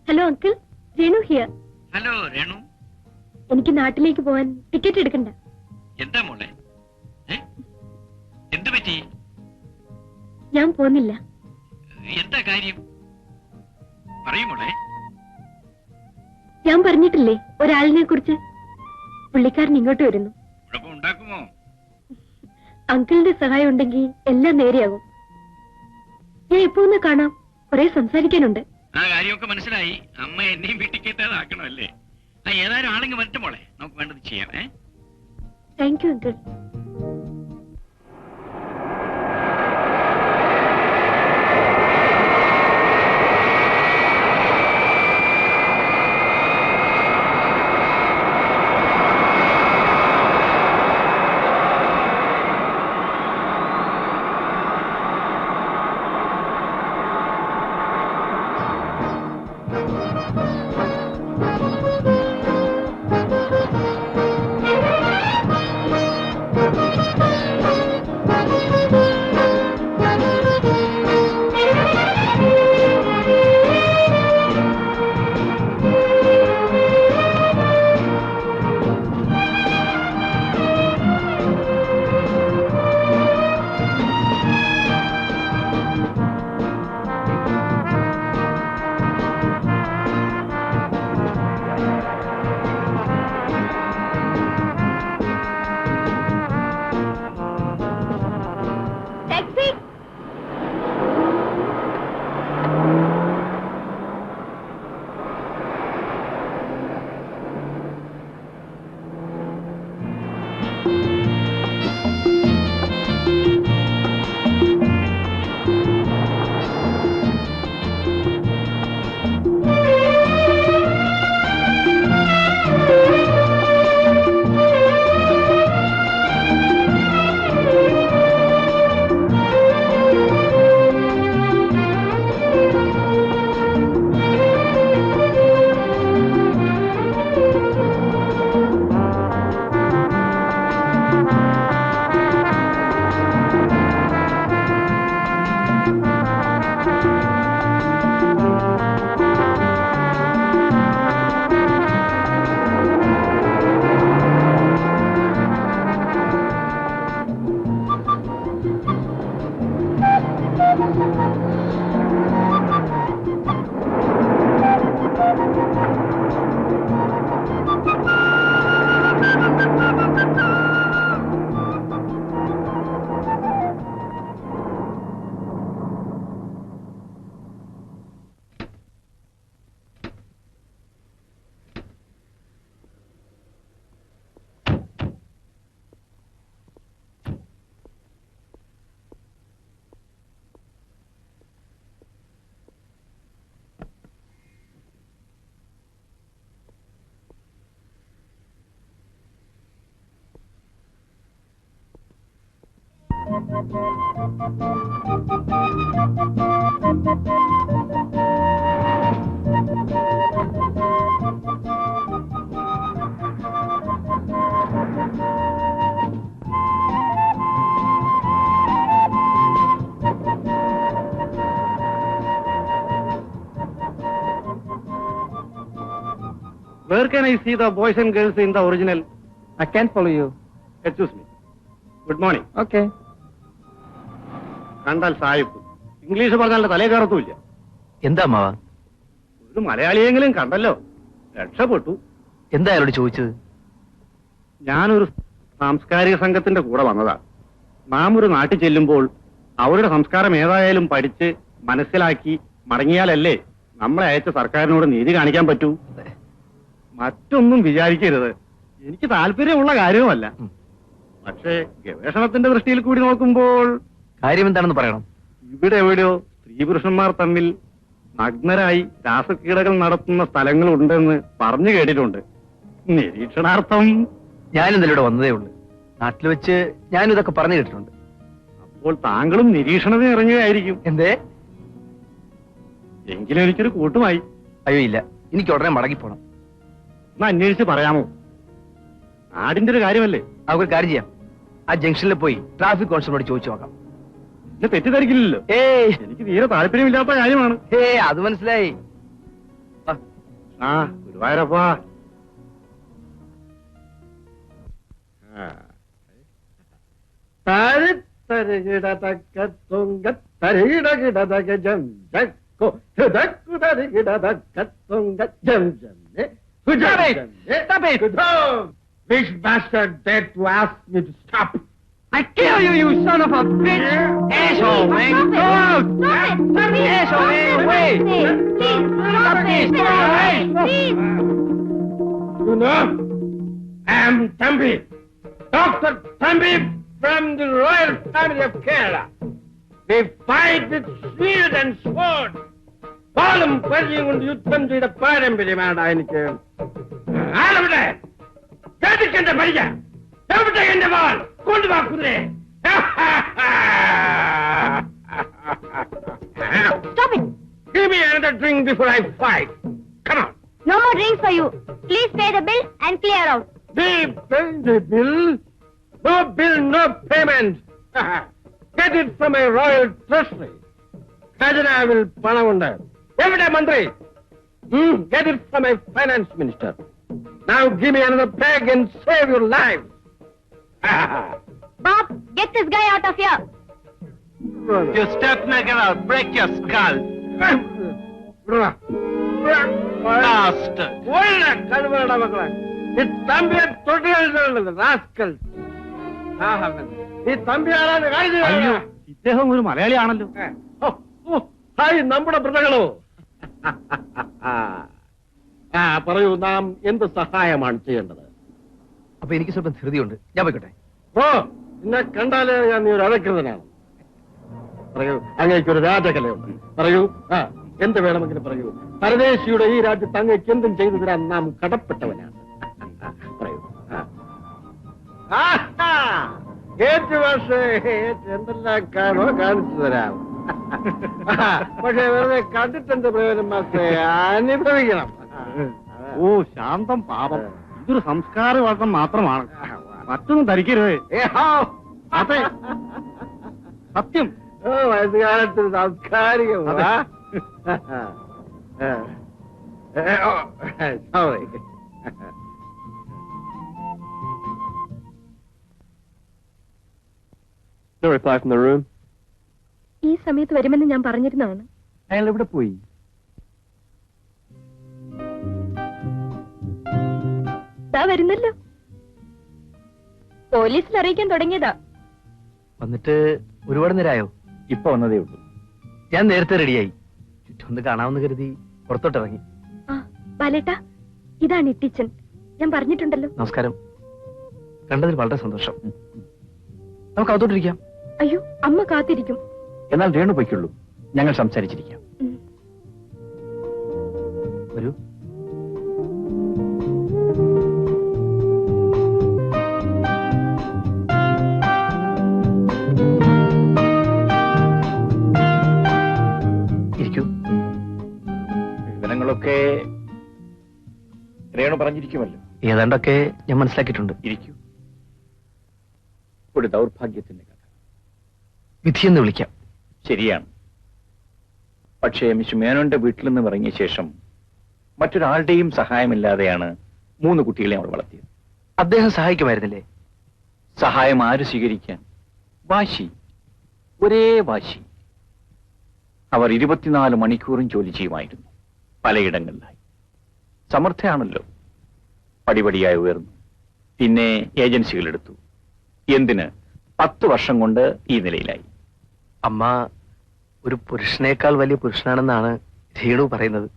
Hello uncle, Renu here. Hello Renu. എനിക്ക് നാട്ടിലേക്ക് പോവാൻ ടിക്കറ്റ് എടുക്കണ്ട. എന്താ മോളെ, എന്ത് പറ്റി? ഞാൻ പോന്നില്ല. എന്താ കാര്യം പറയൂ മോളെ. ഞാൻ പറഞ്ഞിട്ടില്ലേ ഒരാളിനെ കുറിച്ച്? പുള്ളിക്കാരൻ ഇങ്ങോട്ട് വരുന്നു. കുഴപ്പമുണ്ടാക്കുമോ? അങ്കിളിന്റെ സഹായം ഉണ്ടെങ്കിൽ എല്ലാം നേരെയാകും. ഞാൻ എപ്പോ ഒന്ന് കാണാം, കുറെ സംസാരിക്കാനുണ്ട്. ആ കാര്യമൊക്കെ മനസ്സിലായി. അമ്മ എന്നെയും വീട്ടിൽ കയറ്റാതാക്കണമല്ലേ? ഏതായാലും ആളെങ്കിൽ വരട്ടെ മോളെ, നമുക്ക് വേണ്ടത് ചെയ്യാം. Thank you uncle. Where can I see the boys and girls in the original? I can't follow you. Excuse me. Good morning. Okay. കണ്ടാൽ സായിപ്പ് ഇംഗ്ലീഷ് പറഞ്ഞാൽ തലേ കയറത്തുമില്ല. എന്താ മാവ? ഒരു മലയാളിയെങ്കിലും കണ്ടല്ലോ, രക്ഷപ്പെട്ടു. എന്താ അയാളോട് ചോദിച്ചത്? ഞാനൊരു സാംസ്കാരിക സംഘത്തിന്റെ കൂടെ വന്നതാ. നാം ഒരു നാട്ടിൽ ചെല്ലുമ്പോൾ അവരുടെ സംസ്കാരം ഏതായാലും പഠിച്ച് മനസ്സിലാക്കി മടങ്ങിയാലല്ലേ നമ്മളെ അയച്ച സർക്കാരിനോട് നീതി കാണിക്കാൻ പറ്റൂ. മറ്റൊന്നും വിചാരിക്കരുത്, എനിക്ക് താല്പര്യമുള്ള കാര്യവുമല്ല. പക്ഷേ ഗവേഷണത്തിന്റെ ദൃഷ്ടിയിൽ കൂടി നോക്കുമ്പോൾ കാര്യം എന്താണെന്ന് പറയണം. ഇവിടെ എവിടെയോ സ്ത്രീ പുരുഷന്മാർ തമ്മിൽ നഗ്നരായി രാസക്രീഡകൾ നടത്തുന്ന സ്ഥലങ്ങളുണ്ടെന്ന് പറഞ്ഞു കേട്ടിട്ടുണ്ട്. നിരീക്ഷണാർത്ഥം ഞാനും ഇന്നലെ ഇവിടെ വന്നതേ ഉള്ളൂ. നാട്ടിൽ വെച്ച് ഞാനും ഇതൊക്കെ പറഞ്ഞു കേട്ടിട്ടുണ്ട്. അപ്പോൾ താങ്കളും നിരീക്ഷണത്തിന് ഇറങ്ങുകയായിരിക്കും. എന്തേ? എങ്കിലും എനിക്കൊരു കൂട്ടുമായി. അയ്യോ ഇല്ല, എനിക്ക് ഉടനെ മടങ്ങിപ്പോണം. ഒന്ന് അന്വേഷിച്ച് പറയാമോ? നാടിന്റെ ഒരു കാര്യമല്ലേ. നമുക്കൊരു കാര്യം ചെയ്യാം, ആ ജംഗ്ഷനിൽ പോയി ട്രാഫിക് കോൺസ്റ്റബിളോട് ചോദിച്ചു നോക്കാം. എന്നെ തെറ്റിദ്ധരിക്കില്ലല്ലോ. എനിക്ക് തീരെ താല്പര്യമില്ലാത്ത കാര്യമാണ്. അത് മനസ്സിലായി. ആ ഗുരുവായൂരപ്പാ. Which bastard dared to ask me to stop? I kill you, you son of a bitch! Asshole, man! Stop it! Asshole, man! Wait! Please, stop it! Please! You know, I am Thambi, Dr. Thambi from the royal family of Kerala. We fight with shield and sword. Palam പരിചയം കൊണ്ട് യുദ്ധം ചെയ്ത പാരമ്പര്യമാണ് എനിക്ക്. ആരവിടെ? എന്റെ പരിചയ എവിടെ? എന്റെ വാൾ കൊണ്ടുവാ കുതിരെ. Stop it! Give me another drink before I fight. Come on. No more drinks for you. Please pay the bill and clear out. We pay the bill? No bill, no payment. Get it from a royal treasury. Khazanavil പണമുണ്ട്. എവിടെ മന്ത്രി? Get it from a finance minister. Now give me another peg and save your life. Bob, get this guy out of here. You step like I'll break your skull. Bastard. കഴിവറട മക്കളെ. ഈ തമ്പിയെ തൊട്ടുകളിലുള്ളത് റാസ്കൽ. ഈ തമ്പി ആരാണ് കാണിച്ചു? ഇദ്ദേഹം ഒരു മലയാളിയാണല്ലോ. ഹായ്, നമ്മുടെ പ്രജകളോ. പറയൂ, നാം എന്ത് സഹായമാണ് ചെയ്യേണ്ടത്? അപ്പൊ എനിക്ക് സ്വല്പം ധൃതിയുണ്ട്, ഞാൻ പോയിക്കോട്ടെ. ഓ, എന്നെ കണ്ടാലേ ഞാൻ നീ ഒരു അഴകൃതനാണ്. പറയൂ, അങ്ങേക്കൊരു രാജകലയുണ്ട്. പറയൂ, എന്ത് വേണമെങ്കിലും പറയൂ. പരദേശിയുടെ ഈ രാജ്യത്ത് അങ്ങേക്ക് എന്തും ചെയ്തു തരാൻ നാം കടപ്പെട്ടവനാണ്. പറയൂ. ഏറ്റു പക്ഷേ എന്തെല്ലാം കാണോ കാണിച്ചു തരാം. പക്ഷെ വെറുതെ കണ്ടിട്ടെന്ത് പ്രയോജനം മാത്രമേ അനുഭവിക്കണം. ഓ ശാന്തം, പാപം. ഇതൊരു സംസ്കാരവാദം മാത്രമാണ്, മറ്റൊന്നും ധരിക്കരുത്. അതെ, സത്യം. ഓ, വയസ്സുകാലത്ത് സാംസ്കാരികമാ. Sorry. No reply from the room. ഈ സമയത്ത് വരുമെന്ന് ഞാൻ പറഞ്ഞിരുന്നതാണ്. അയാൾ എവിടെ പോയി? വരുന്നല്ലോ. പോലീസിൽ അറിയിക്കാൻ തുടങ്ങിയതാ. വന്നിട്ട് ഒരുപാട് നേരമായോ? ഇപ്പൊ വന്നതേ ഉള്ളൂ. ഞാൻ നേരത്തെ റെഡിയായി, ചുറ്റൊന്ന് കാണാമെന്ന് കരുതി പുറത്തോട്ടിറങ്ങി. ബാലേട്ടാ, ഇതാണ് ഇട്ടിച്ചൻ. ഞാൻ പറഞ്ഞിട്ടുണ്ടല്ലോ. നമസ്കാരം. കണ്ടതിൽ വളരെ സന്തോഷം. നമുക്ക് അകത്തോട്ടിരിക്കാം. അയ്യോ, അമ്മ കാത്തിരിക്കും. എന്നാൽ രേണു പോയിക്കുള്ളൂ, ഞങ്ങൾ സംസാരിച്ചിരിക്കാം. വരൂ. ഇരിക്കൂ. വിവരങ്ങളൊക്കെ രേണു പറഞ്ഞിരിക്കുമല്ലോ. ഏതാണ്ടൊക്കെ ഞാൻ മനസ്സിലാക്കിയിട്ടുണ്ട്. ഇരിക്കൂ. ഒരു ദൗർഭാഗ്യത്തിന്റെ കഥ. വിധിയെന്ന് വിളിക്കാം. ശരിയാണ്. പക്ഷേ മിസ് മേനോന്റെ വീട്ടിൽ നിന്ന് ഇറങ്ങിയ ശേഷം മറ്റൊരാളുടെയും സഹായമില്ലാതെയാണ് 3 കുട്ടികളെ അവർ വളർത്തിയത്. അദ്ദേഹം സഹായിക്കുമായിരുന്നില്ലേ? സഹായം ആര് സ്വീകരിക്കാൻ? വാശി, ഒരേ വാശി. അവർ 24 മണിക്കൂറും ജോലി ചെയ്യുമായിരുന്നു, പലയിടങ്ങളിലായി. സമർത്ഥയാണല്ലോ. പടിപടിയായി ഉയർന്നു. പിന്നെ ഏജൻസികൾ എടുത്തു. എന്തിന്? 10 വർഷം കൊണ്ട് ഈ നിലയിലായി. അമ്മ ഒരു പുരുഷനേക്കാൾ വലിയ പുരുഷനാണെന്നാണ് ധീണു പറയുന്നത്.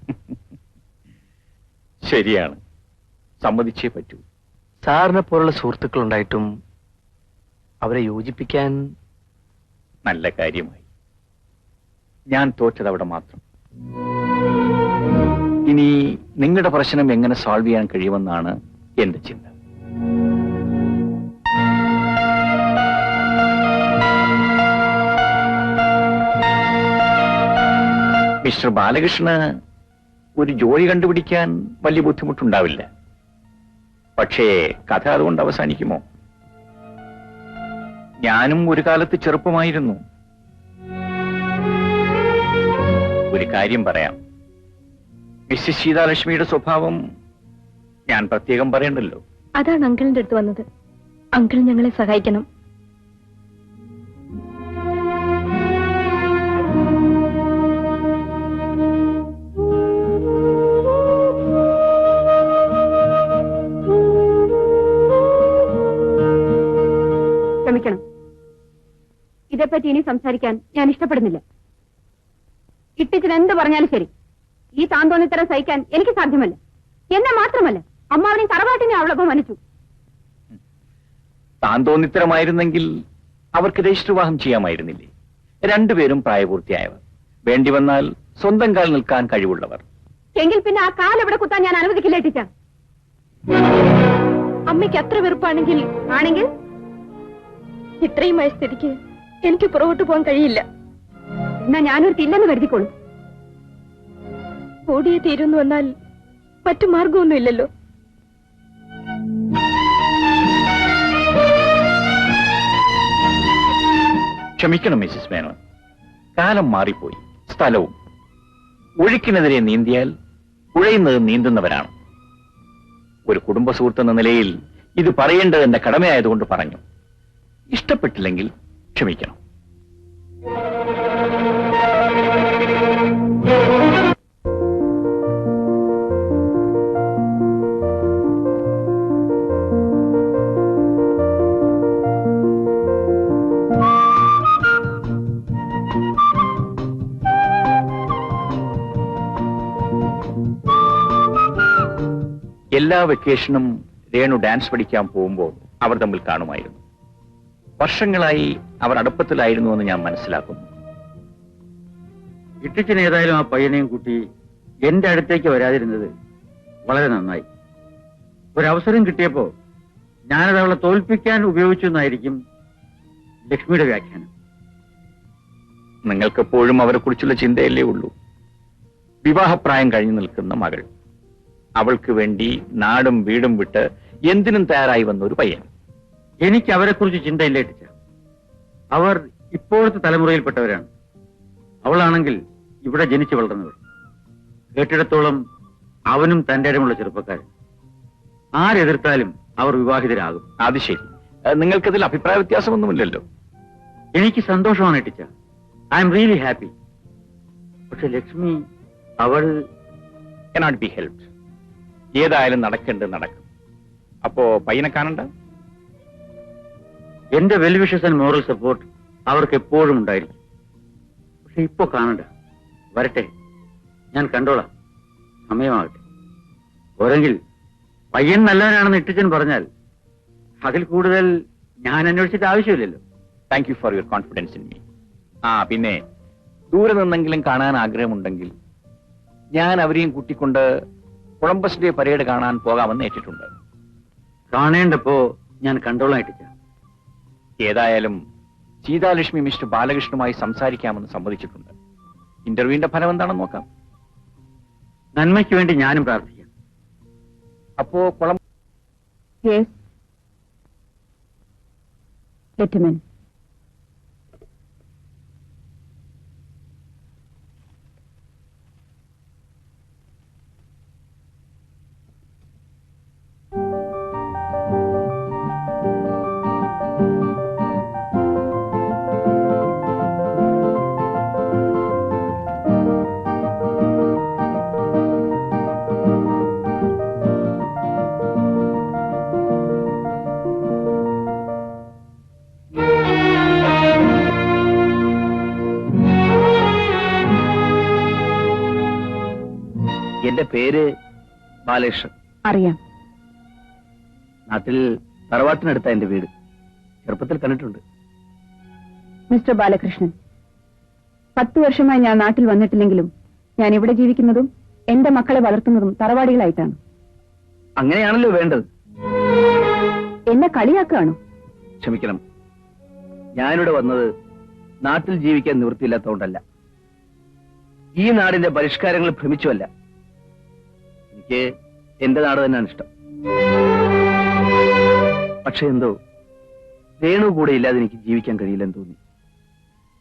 ശരിയാണ്, സമ്മതിച്ചേ പറ്റൂ. സാറിനെ പോലുള്ള സുഹൃത്തുക്കൾ ഉണ്ടായിട്ടും അവരെ യോജിപ്പിക്കാൻ നല്ല കാര്യമായി. ഞാൻ തോറ്റത് അവിടെ മാത്രം. ഇനി നിങ്ങളുടെ പ്രശ്നം എങ്ങനെ സോൾവ് ചെയ്യാൻ കഴിയുമെന്നാണ് എന്റെ ചിന്ത. മിസ്റ്റർ ബാലകൃഷ്ണന് ഒരു ജോലി കണ്ടുപിടിക്കാൻ വലിയ ബുദ്ധിമുട്ടുണ്ടാവില്ല. പക്ഷേ കഥ അതുകൊണ്ട് അവസാനിക്കുമോ? ഞാനും ഒരു കാലത്ത് ചെറുപ്പമായിരുന്നു. ഒരു കാര്യം പറയാം, മിസ്സിസ് സീതാലക്ഷ്മിയുടെ സ്വഭാവം ഞാൻ പ്രത്യേകം പറയണ്ടല്ലോ. അതാണ് അങ്കിളിന്റെ അടുത്ത് വന്നത്. അങ്കിൾ ഞങ്ങളെ സഹായിക്കണം. ക്ഷമിക്കണം, ഇതേപ്പറ്റി ഇനി സംസാരിക്കാൻ ഞാൻ ഇഷ്ടപ്പെടുന്നില്ല. ഇട്ടിച്ചിന് എന്ത് പറഞ്ഞാലും ശരി, ഈ താന്തോന്നിത്തരം സഹിക്കാൻ എനിക്ക് സാധ്യമല്ല. എന്നെ മാത്രമല്ല, അമ്മാവനെയും തറവാട്ടിനെ അവൾ അപമാനിച്ചു. താൻ തോന്നിത്തരമായിരുന്നെങ്കിൽ അവർക്ക് രജിസ്റ്റർ വിവാഹം ചെയ്യാമായിരുന്നില്ലേ? രണ്ടുപേരും പ്രായപൂർത്തിയായവർ, വേണ്ടി വന്നാൽ സ്വന്തം കാൽ നിൽക്കാൻ കഴിവുള്ളവർ. എങ്കിൽ പിന്നെ ആ കാൽ എവിടെ കുത്താൻ ഞാൻ അനുവദിക്കില്ല ടീച്ചർ. അമ്മയ്ക്ക് അത്ര വെറുപ്പാണെങ്കിൽ ഇത്രയുമായ സ്ഥിതിക്ക് എനിക്ക് പുറകോട്ട് പോകാൻ കഴിയില്ല. എന്നാ ഞാനൊരു തില്ലെന്ന് കരുതിക്കോളൂ. കൂടിയേ തീരുന്നു എന്നാൽ മറ്റു മാർഗമൊന്നുമില്ലല്ലോ. ക്ഷമിക്കണം മിസ്സിസ് മേനോൻ, കാലം മാറിപ്പോയി, സ്ഥലവും. ഒഴുക്കിനെതിരെ നീന്തിയാൽ ഉഴയുന്നത് നീന്തുന്നവരാണ്. ഒരു കുടുംബ സുഹൃത്തെന്ന നിലയിൽ ഇത് പറയേണ്ടത് എന്റെ കടമയായതുകൊണ്ട് പറഞ്ഞു. ഇഷ്ടപ്പെട്ടില്ലെങ്കിൽ ക്ഷമിക്കണം. എല്ലാ വെക്കേഷനും രേണു ഡാൻസ് പഠിക്കാൻ പോകുമ്പോൾ അവർ തമ്മിൽ കാണുമായിരുന്നു. വർഷങ്ങളായി അവർ അടുപ്പത്തിലായിരുന്നു എന്ന് ഞാൻ മനസ്സിലാക്കുന്നു. ഇട്ടിച്ചൻ ഏതായാലും ആ പയ്യനെയും കൂട്ടി എന്റെ അടുത്തേക്ക് വരാതിരുന്നത് വളരെ നന്നായി. ഒരവസരം കിട്ടിയപ്പോ ഞാനത് അവളെ തോൽപ്പിക്കാൻ ഉപയോഗിച്ചു എന്നായിരിക്കും ലക്ഷ്മിയുടെ വ്യാഖ്യാനം. നിങ്ങൾക്കെപ്പോഴും അവരെ കുറിച്ചുള്ള ചിന്തയല്ലേ ഉള്ളൂ. വിവാഹപ്രായം കഴിഞ്ഞു നിൽക്കുന്ന മകൾ, അവൾക്ക് വേണ്ടി നാടും വീടും വിട്ട് എന്തിനും തയ്യാറായി വന്ന ഒരു പയ്യൻ. എനിക്ക് അവരെക്കുറിച്ച് ചിന്തയില്ല ടീച്ച. അവർ ഇപ്പോഴത്തെ തലമുറയിൽപ്പെട്ടവരാണ്. അവളാണെങ്കിൽ ഇവിടെ ജനിച്ചു വളർന്നവൾ. കേട്ടിടത്തോളം അവനും തന്റെ ഇടമുള്ള ചെറുപ്പക്കാരൻ. ആരെതിർത്താലും അവർ വിവാഹിതരാകും. അത് ശരി, നിങ്ങൾക്കതിൽ അഭിപ്രായ വ്യത്യാസമൊന്നുമില്ലല്ലോ. എനിക്ക് സന്തോഷമാണ് ടീച്ച. I am really happy. പക്ഷെ ലക്ഷ്മി, അവൾ കനോട്ട് ബി ഹെൽപ്ഡ്. ഏതായാലും നടക്കേണ്ടത് നടക്കും. അപ്പോ പയ്യനെ കാണണ്ട? എന്റെ well wishes and moral support അവർക്ക് എപ്പോഴും ഉണ്ടായിരിക്കും. പക്ഷെ ഇപ്പോ കാണണ്ട. വരട്ടെ, ഞാൻ കണ്ടോളാം. സമയമാകട്ടെ. പോരെങ്കിൽ പയ്യൻ നല്ലവനാണെന്ന് ഇട്ടിച്ചൻ പറഞ്ഞാൽ അതിൽ കൂടുതൽ ഞാൻ അന്വേഷിച്ചിട്ട് ആവശ്യമില്ലല്ലോ. Thank you for your confidence in me. പിന്നെ ദൂരെ നിന്നെങ്കിലും കാണാൻ ആഗ്രഹമുണ്ടെങ്കിൽ ഞാൻ അവരെയും കൂട്ടിക്കൊണ്ട് കൊളംബസ് ഡേ പരേഡ് കാണാൻ പോകാമെന്ന് ഏറ്റിട്ടുണ്ട്. കാണേണ്ടപ്പോ ഞാൻ കണ്ടോളാം ഇട്ടിച്ച. ഏതായാലും സീതാലക്ഷ്മി മിസ്റ്റർ ബാലകൃഷ്ണനുമായി സംസാരിക്കാമെന്ന് സമ്മതിച്ചിട്ടുണ്ട്. ഇന്റർവ്യൂവിന്റെ ഫലം എന്താണെന്ന് നോക്കാം. നന്മയ്ക്ക് വേണ്ടി ഞാനും പ്രാർത്ഥിക്കാം. അപ്പോ കൊളം Yes. Let him in. എന്റെ പേര് ബാലകൃഷ്ണൻ. അറിയാം. നാട്ടിൽ തറവാട്ടിനടുത്ത എന്റെ വീട്. ചെറുപ്പത്തിൽ കണ്ടിട്ടുണ്ട്. മിസ്റ്റർ ബാലകൃഷ്ണൻ, 10 വർഷമായി ഞാൻ നാട്ടിൽ വന്നിട്ടില്ലെങ്കിലും ഞാൻ ഇവിടെ ജീവിക്കുന്നതും എന്റെ മക്കളെ വളർത്തുന്നതും തറവാടികളായിട്ടാണ്. അങ്ങനെയാണല്ലോ വേണ്ടത്. എന്നെ കളിയാക്കുകയാണോ? ക്ഷമിക്കണം, ഞാനിവിടെ വന്നത് നാട്ടിൽ ജീവിക്കാൻ നിവൃത്തിയില്ലാത്തതുകൊണ്ടല്ല, ഈ നാടിന്റെ പരിഷ്കാരങ്ങൾ ഭ്രമിച്ചുമല്ല. എനിക്ക് എന്റെ നാട് തന്നെയാണ് ഇഷ്ടം. പക്ഷെ എന്തോ രേണു കൂടെ ഇല്ലാതെ എനിക്ക് ജീവിക്കാൻ കഴിയില്ലെന്ന് തോന്നി.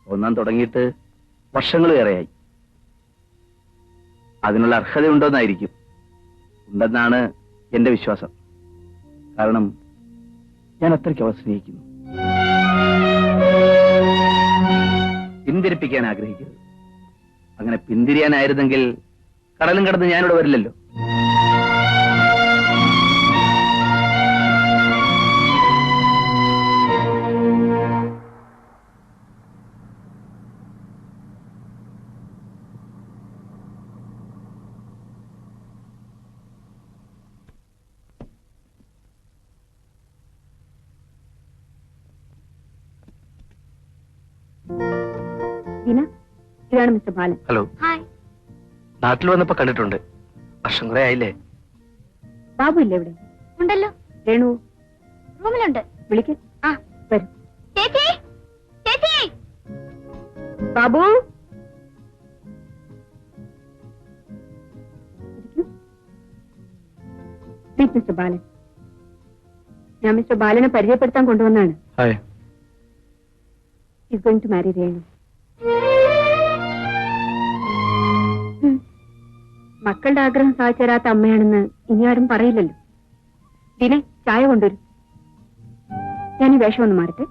തോന്നാൻ തുടങ്ങിയിട്ട് വർഷങ്ങളേറെയായി. അതിനുള്ള അർഹതയുണ്ടോന്നായിരിക്കും. ഉണ്ടെന്നാണ് എന്റെ വിശ്വാസം. കാരണം ഞാൻ അത്രയ്ക്ക് അവ സ്നേഹിക്കുന്നു. പിന്തിരിപ്പിക്കാൻ ആഗ്രഹിക്കരുത്. അങ്ങനെ പിന്തിരിയാനായിരുന്നെങ്കിൽ കടലും കടന്ന് ഞാനിവിടെ വരില്ലല്ലോ. ദീന, ഇതാണ് മിസ്റ്റർ ബാലൻ. ഹലോ. ഹായ്. നാട്ടിൽ വന്നപ്പോ കണ്ടിട്ടുണ്ട്. വർഷം കുറെ ആയില്ലേ? ബാബു ഇല്ലേ ഇവിടെ? ഉണ്ടല്ലോ, രേണു റൂമിലുണ്ട്. വിളിക്ക്. ആ, വരും. ചേച്ചി, ചേച്ചി. Babu, please mister Balan. ഞാൻ മിസ്റ്റർ ബാലനെ പരിചയപ്പെടുത്താൻ കൊണ്ടുവന്നാണ്. Hi. Is going to marry Renu. മക്കളുടെ ആഗ്രഹം സാധിച്ചു തരാത്ത അമ്മയാണെന്ന് ഇനി ആരും പറയില്ലല്ലോ. ദിനെ, ചായ കൊണ്ടുവരും. ഞാൻ ഈ വേഷം ഒന്ന് മാറട്ടെ.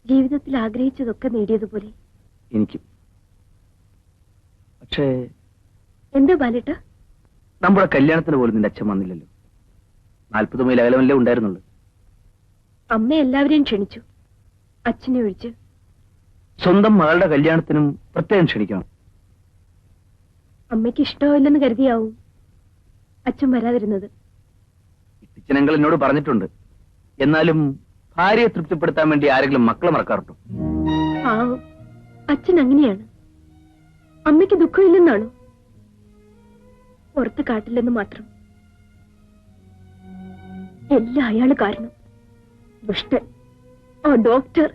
ജീവിതത്തിൽ ആഗ്രഹിച്ചതൊക്കെ നേടിയതുപോലെ എനിക്കും. പക്ഷേ എന്താ ബാലേട്ട? നമ്മുടെ കല്യാണത്തിന് പോലും നിന്റെ അച്ഛൻ വന്നില്ലല്ലോ. 40 മൈൽ അകലമല്ലേ ഉണ്ടായിരുന്നുള്ളൂ. അമ്മ എല്ലാവരെയും ക്ഷണിച്ചു, അച്ഛനെ ഒഴിച്ച്. സ്വന്തം മകളുടെ കല്യാണത്തിനും പ്രത്യേകം ക്ഷണിക്കണം. അമ്മയ്ക്ക് ഇഷ്ടമില്ലെന്ന് കരുതിയാവും അച്ഛൻ വരാതിരുന്നത്. ഇത്തിച്ചനങ്ങൾ എന്നോട് പറഞ്ഞിട്ടുണ്ട്. എന്നാലും ഭാര്യയെ തൃപ്തിപ്പെടുത്താൻ വേണ്ടി ആരെങ്കിലും മക്കളെ മറക്കാറുണ്ടോ? പാവം, അച്ഛൻ അങ്ങനെയാണ്. അമ്മയ്ക്ക് ദുഃഖമില്ലെന്നാണോ? പുറത്ത് കാട്ടില്ലെന്ന് മാത്രം. എല്ലാം അയാള് കാരണം. ദുഷ്ടൻ, ആ doctor.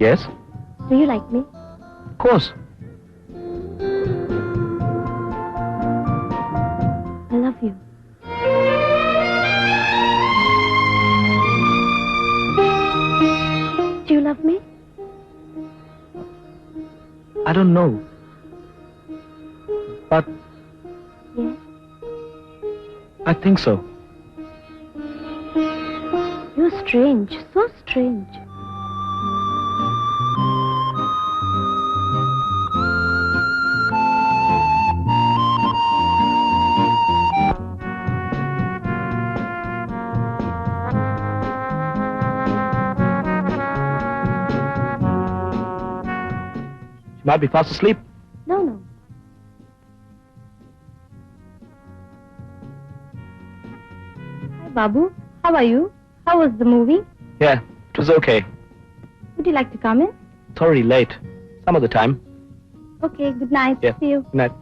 Yes, Do you like me? Of course. I love you. Do you love me? I don't know. But Yes. I think so. You're strange, so strange. You might be fast asleep. No, no. Hi, Babu. How are you? How was the movie? Yeah, it was okay. Would you like to come in? It's already late. Some other time. Okay, good night. Yeah. See you. Good night.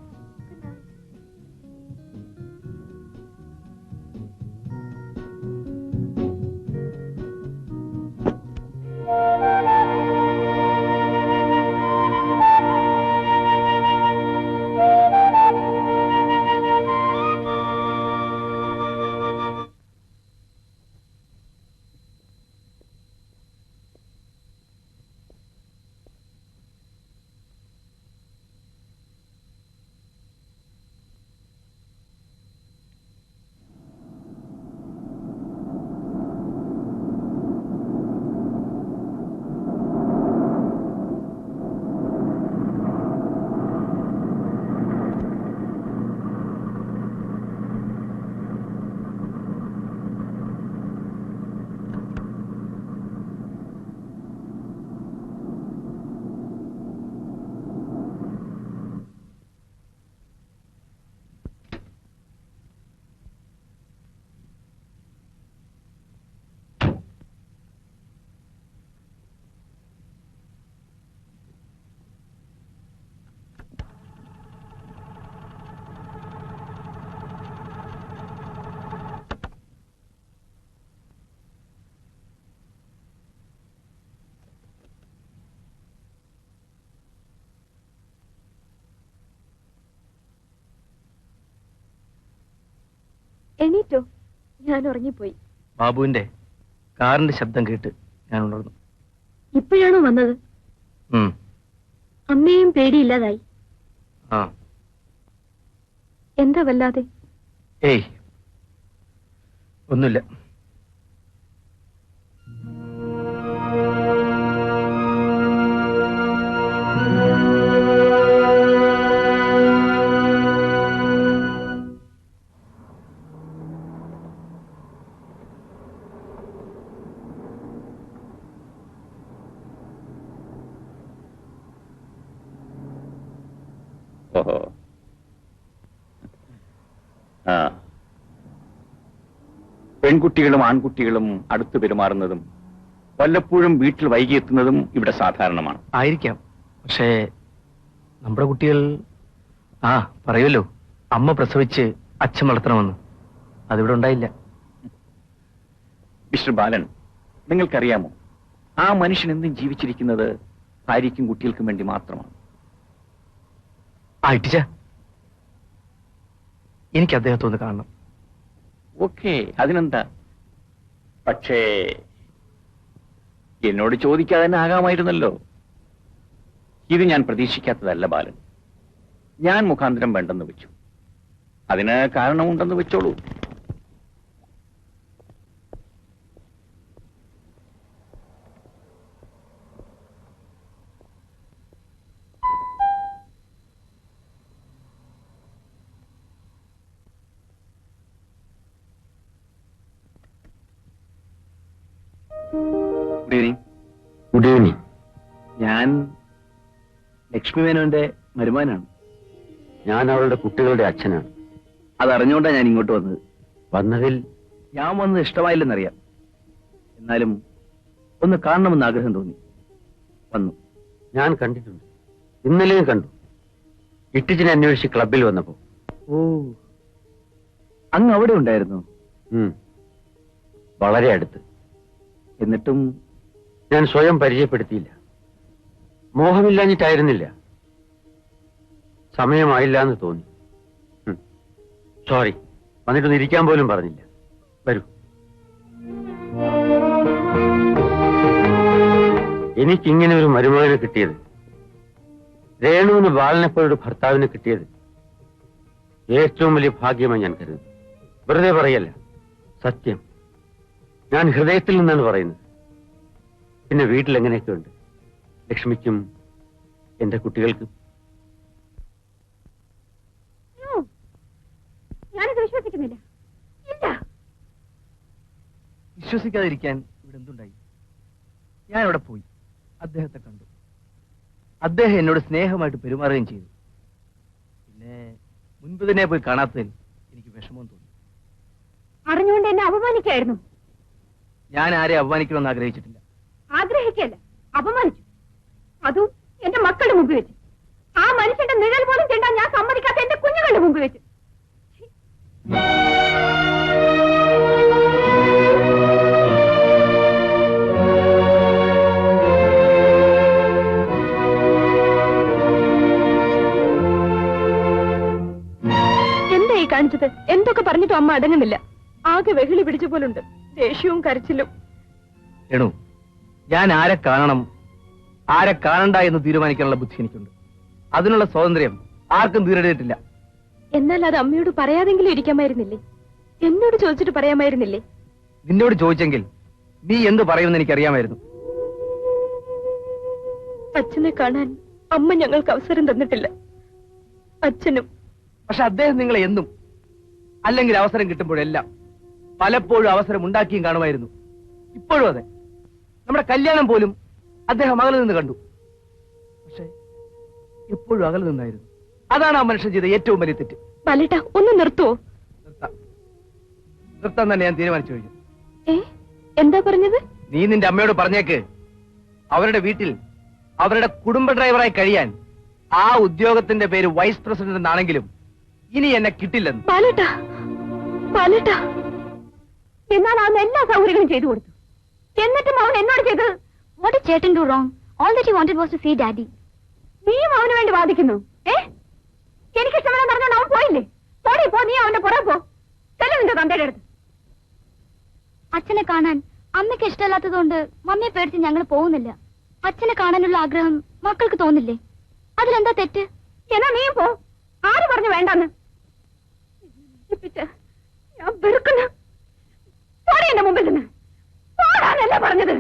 എണീറ്റോ? ഞാൻ ഉറങ്ങിപ്പോയി. ബാബുവിന്റെ കാറിന്റെ ശബ്ദം കേട്ട് ഞാൻ ഉണർന്നു. ഇപ്പോഴാണോ വന്നത്? അമ്മയും പേടിയില്ലാതായി. ആ. എന്താ വല്ലാതെ? ഏയ് ഒന്നുമില്ല. ഓഹോ. ആ, പെൺകുട്ടികളും ആൺകുട്ടികളും അടുത്ത് പെരുമാറുന്നതും വല്ലപ്പോഴും വീട്ടിൽ വൈകിയെത്തുന്നതും ഇവിടെ സാധാരണമാണ്. ആയിരിക്കാം. പക്ഷേ നമ്മുടെ കുട്ടികൾ പറയുമല്ലോ, അമ്മ പ്രസവിച്ച് അച്ഛൻ വളർത്തണമെന്ന്. അതിവിടെ ഉണ്ടായില്ല. മിസ്റ്റർ ബാലൻ, നിങ്ങൾക്കറിയാമോ, ആ മനുഷ്യൻ എന്തും ജീവിച്ചിരിക്കുന്നത് ഭാര്യയ്ക്കും കുട്ടികൾക്കും വേണ്ടി മാത്രമാണ്. ടീച്ചർ, എനിക്ക് അദ്ദേഹത്തെ ഒന്ന് കാണണം. ഓക്കെ, അതിനെന്താ. പക്ഷേ എന്നോട് ചോദിക്കാതെ തന്നെ ആകാമായിരുന്നല്ലോ. ഇത് ഞാൻ പ്രതീക്ഷിക്കാത്തതല്ല ബാലൻ. ഞാൻ മുഖാന്തരം വേണ്ടെന്ന് വെച്ചു. അതിന് കാരണമുണ്ടെന്ന് വെച്ചോളൂ. Good evening. Good evening. ഞാൻ ലക്ഷ്മി മേനോന്റെ മരുമാനാണ്. ഞാൻ അവളുടെ കുട്ടികളുടെ അച്ഛനാണ്. അതറിഞ്ഞുകൊണ്ടാണ് ഞാൻ ഇങ്ങോട്ട് വന്നത്. വന്നതിൽ ഞാൻ വന്നത് ഇഷ്ടമായില്ലെന്നറിയാം. എന്നാലും ഒന്ന് കാണണമെന്ന് ആഗ്രഹം തോന്നി. വന്നു. ഞാൻ കണ്ടിട്ടുണ്ട്. ഇന്നലെയും കണ്ടു. ഇട്ടിച്ചിനെ അന്വേഷിച്ച് ക്ലബിൽ വന്നപ്പോ. ഓ, അങ്ങ് അവിടെ ഉണ്ടായിരുന്നു? വളരെ അടുത്ത്. എന്നിട്ടും ഞാൻ സ്വയം പരിചയപ്പെടുത്തിയില്ല. മോഹമില്ലാഞ്ഞിട്ടായിരുന്നില്ല, സമയമായില്ല എന്ന് തോന്നി. സോറി, വന്നിട്ടൊന്ന് ഇരിക്കാൻ പോലും പറഞ്ഞില്ല. വരൂ. എനിക്കിങ്ങനെ ഒരു മരുമകനെ കിട്ടിയത്, രേണുവിന് ബാലനെപ്പോലൊരു ഭർത്താവിനെ കിട്ടിയത് ഏറ്റവും വലിയ ഭാഗ്യമായി ഞാൻ കരുതുന്നു. വെറുതെ പറയല്ല, സത്യം. ഞാൻ ഹൃദയത്തിൽ നിന്നാണ് പറയുന്നത്. പിന്നെ വീട്ടിൽ എങ്ങനെയൊക്കെ ഉണ്ട്? ലക്ഷ്മിക്കും എന്റെ കുട്ടികൾക്കും? ഞാനിത് വിശ്വസിക്കുന്നില്ല. ഇല്ല. വിശ്വസിക്കാതിരിക്കാൻ ഇവിടെ എന്തുണ്ടായി? ഞാൻ അവിടെ പോയി, അദ്ദേഹത്തെ കണ്ടു. അദ്ദേഹം എന്നോട് സ്നേഹമായിട്ട് പെരുമാറുകയും ചെയ്തു. പിന്നെ മുൻപ് തന്നെ പോയി കാണാത്തതിൽ എനിക്ക് വിഷമം തോന്നി. അറിഞ്ഞുകൊണ്ട് എന്നെ അപമാനിക്കായിരുന്നു. ഞാൻ ആരെ അപമാനിക്കണമെന്ന് ആഗ്രഹിച്ചിട്ടില്ല. ആഗ്രഹിക്കല്ല, അപമാനിച്ചു. അതും എന്റെ മക്കളുടെ മുമ്പ് വെച്ച്. ആ മനുഷ്യന്റെ നിഴൽ പോലും ചെണ്ടാൻ ഞാൻ സമ്മതിക്കാത്ത എന്റെ കുഞ്ഞുങ്ങളുടെ മുമ്പ് വെച്ച്. എന്തായി കാണിച്ചത്? എന്തൊക്കെ പറഞ്ഞിട്ടും അമ്മ അടങ്ങുന്നില്ല. ആകെ വെകിളി പിടിച്ച പോലുണ്ട്, ദേഷ്യവും കരച്ചിലും. രേണു, ഞാൻ ആരെ കാണണം ആരെ കാണണ്ട എന്ന് തീരുമാനിക്കാനുള്ള ബുദ്ധി എനിക്കുണ്ട്. അതിനുള്ള സ്വാതന്ത്ര്യം ആർക്കും തീരെടുത്തിട്ടില്ല. എന്നാൽ അത് അമ്മയോട് പറയാതെങ്കിലും ഇരിക്കാമായിരുന്നില്ലേ? എന്നോട് ചോദിച്ചിട്ട് പറയാമായിരുന്നില്ലേ? നിന്നോട് ചോദിച്ചെങ്കിൽ നീ എന്ത് പറയുമെന്ന് എനിക്കറിയാമായിരുന്നു. അച്ഛനെ കാണാൻ അമ്മ ഞങ്ങൾക്ക് അവസരം തന്നിട്ടില്ല. അച്ഛനും. പക്ഷെ അദ്ദേഹം നിങ്ങളെ എന്നും, അല്ലെങ്കിൽ അവസരം കിട്ടുമ്പോഴെല്ലാം, പലപ്പോഴും അവസരം ഉണ്ടാക്കിയും കാണുമായിരുന്നു. ഇപ്പോഴും അതെ. നമ്മുടെ കല്യാണം പോലും അദ്ദേഹം അകലെ നിന്ന് കണ്ടു. പക്ഷെ എപ്പോഴും അകലെ നിന്നായിരുന്നു. അതാണ് ആ മനുഷ്യൻ ചെയ്ത ഏറ്റവും വലിയ തെറ്റ്. പലട്ട ഒന്ന് നിർത്തുവോ? നിർത്താൻ തന്നെ ഞാൻ തീരുമാനിച്ചു കഴിഞ്ഞു. എന്താ പറഞ്ഞത്? നീ നിന്റെ അമ്മയോട് പറഞ്ഞേക്ക്, അവരുടെ വീട്ടിൽ അവരുടെ കുടുംബ ഡ്രൈവറായി കഴിയാൻ ആ ഉദ്യോഗത്തിന്റെ പേര് വൈസ് പ്രസിഡന്റ് എന്നാണെങ്കിലും ഇനി എന്നെ കിട്ടില്ലെന്ന്. പാലട്ട, എന്നാൽ അവൻ എല്ലാ സൗകര്യങ്ങളും ചെയ്തു കൊടുത്തു. എന്നിട്ടും അവൻ എന്നോട് ചെയ്തത് What did Chetan do wrong? All that he wanted was to see Daddy. നീയും അവന് വേണ്ടി വാദിക്കുന്നു. എനിക്കിഷ്ടമെന്ന് പറഞ്ഞോണ്ട് അവൻ പോയില്ലേ? പോ, നീ അവന്റെ പുറകെ പോ. ചെല്ലു നിന്റെ തന്തയുടെ അടുത്ത്. അച്ഛനെ കാണാൻ അമ്മയ്ക്ക് ഇഷ്ടമല്ലാത്തതുകൊണ്ട് മമ്മിയെ പേടിച്ച് ഞങ്ങൾ പോകുന്നില്ല. അച്ഛനെ കാണാനുള്ള ആഗ്രഹം മക്കൾക്ക് തോന്നില്ലേ? അതിലെന്താ തെറ്റ്? എന്നാ നീയും പോ. ആര് പറഞ്ഞു വേണ്ടെന്ന്? ഞാൻ വെറുക്കുന്നു. പോടി എന്റെ മുമ്പിൽ നിന്ന്. പോടാനല്ല പറഞ്ഞത്.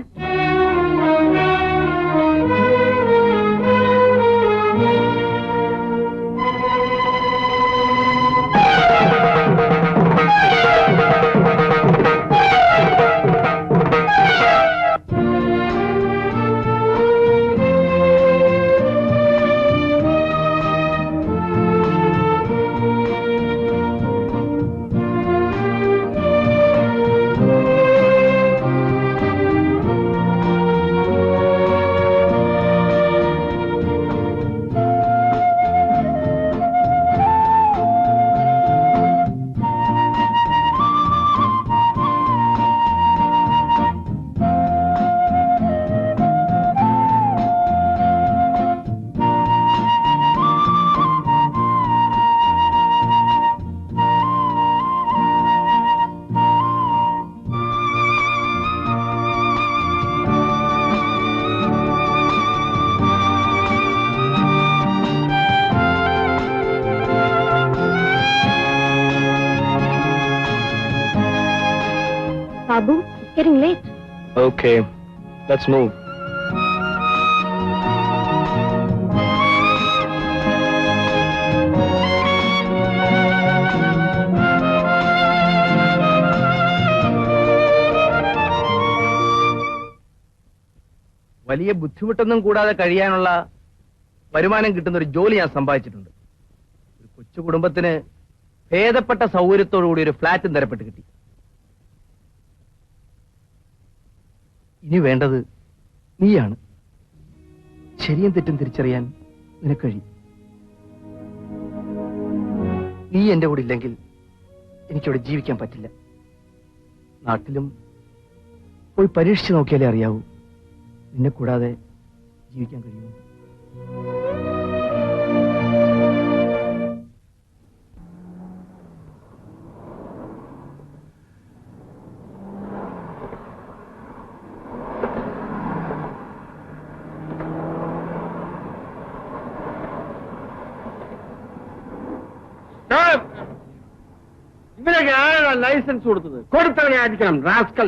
Babu, it's getting late. Okay, let's move. വലിയ ബുദ്ധിമുട്ടൊന്നും കൂടാതെ കഴിയാനുള്ള വരുമാനം കിട്ടുന്ന ഒരു ജോലി ഞാൻ സമ്പാദിച്ചിട്ടുണ്ട്. ഒരു കൊച്ചു കുടുംബത്തിന് ഭേദപ്പെട്ട സൗകര്യത്തോടുകൂടി ഒരു ഫ്ലാറ്റും തരപ്പെട്ട് കിട്ടി. ഇനി വേണ്ടത് നീയാണ്. ശരിയും തെറ്റും തിരിച്ചറിയാൻ നിനക്ക് കഴിയും. നീ എന്റെ കൂടെ ഇല്ലെങ്കിൽ എനിക്കവിടെ ജീവിക്കാൻ പറ്റില്ല. നാട്ടിലും പോയി പരീക്ഷിച്ച് നോക്കിയാലേ അറിയാവൂ നിന്നെ കൂടാതെ ജീവിക്കാൻ കഴിയുമോ. ഇവരൊക്കെ ആരാ ലൈസൻസ് കൊടുത്തത്? കൊടുത്തവനെ ആയിരിക്കണം റാസ്കൽ.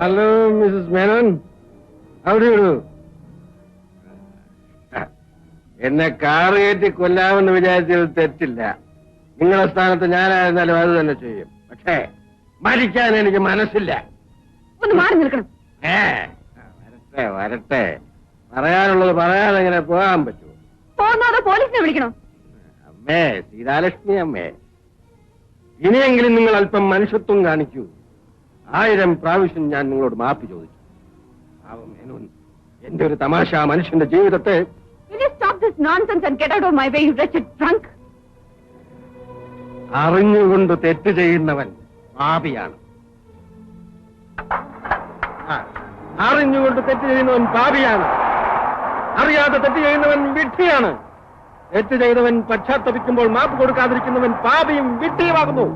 ഹലോ മിസ്സസ് മേനോൻ, അവിടെ വിടൂ. എന്നെ കാറ് കയറ്റി കൊല്ലാമെന്ന് വിചാരിച്ചതിൽ തെറ്റില്ല. നിങ്ങളുടെ സ്ഥാനത്ത് ഞാനായിരുന്നാലും അത് തന്നെ ചെയ്യും. പക്ഷേ മരിക്കാൻ എനിക്ക് മനസ്സില്ല. ഒന്ന് മാറി നിൽക്കണം. വരട്ടെ വരട്ടെ, പറയാനുള്ളത് പറയാതെ എങ്ങനെ പോകാൻ പറ്റുമോ? പോകാതെ പോലീസിനെ വിളിക്കണോ? അമ്മേ, സീതാലക്ഷ്മി അമ്മേ, ഇനിയെങ്കിലും നിങ്ങൾ അല്പം മനുഷ്യത്വം കാണിക്കൂ. 1000 പ്രാവശ്യം ഞാൻ നിങ്ങളോട് മാപ്പ് ചോദിച്ചു. എന്റെ ഒരു തമാശ മനുഷ്യന്റെ ജീവിതത്തെ. Will you stop this nonsense and get out of my way, you wretched drunk? അറിഞ്ഞുകൊണ്ട് തെറ്റ് ചെയ്യുന്നവൻ പാപിയാണ്. അറിഞ്ഞുകൊണ്ട് തെറ്റ് ചെയ്യുന്നവൻ പാപിയാണ്. അറിയാതെ തെറ്റ് ചെയ്യുന്നവൻ വിഡ്ഢിയാണ്. തെറ്റ് ചെയ്തവൻ പശ്ചാത്തപിക്കുമ്പോൾ മാപ്പ് കൊടുക്കാതിരിക്കുന്നവൻ പാപിയും വിഡ്ഢിയുമാകുന്നു.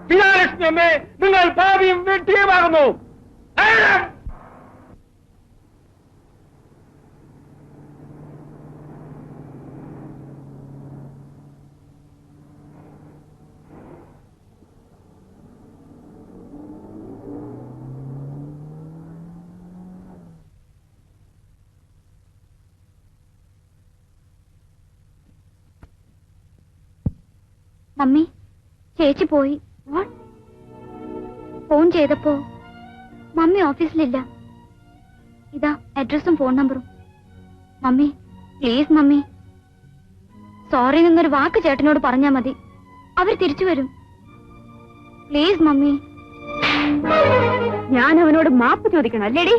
സീതാലക്ഷ്മി അമ്മേ, നിങ്ങൾ പാപിയും വിഡ്ഢിയുമാകുന്നു. മമ്മി, ചേച്ചി പോയി. ഫോൺ ചെയ്തപ്പോ മമ്മി ഓഫീസിലില്ല. ഇതാ അഡ്രസ്സും ഫോൺ നമ്പറും. മമ്മി, പ്ലീസ് മമ്മി, സോറി എന്നൊരു വാക്ക് ചേട്ടനോട് പറഞ്ഞാ മതി. അവർ തിരിച്ചു വരും. Please mummy. ഞാൻ അവനോട് മാപ്പ് ചോദിക്കണം അല്ലേടി?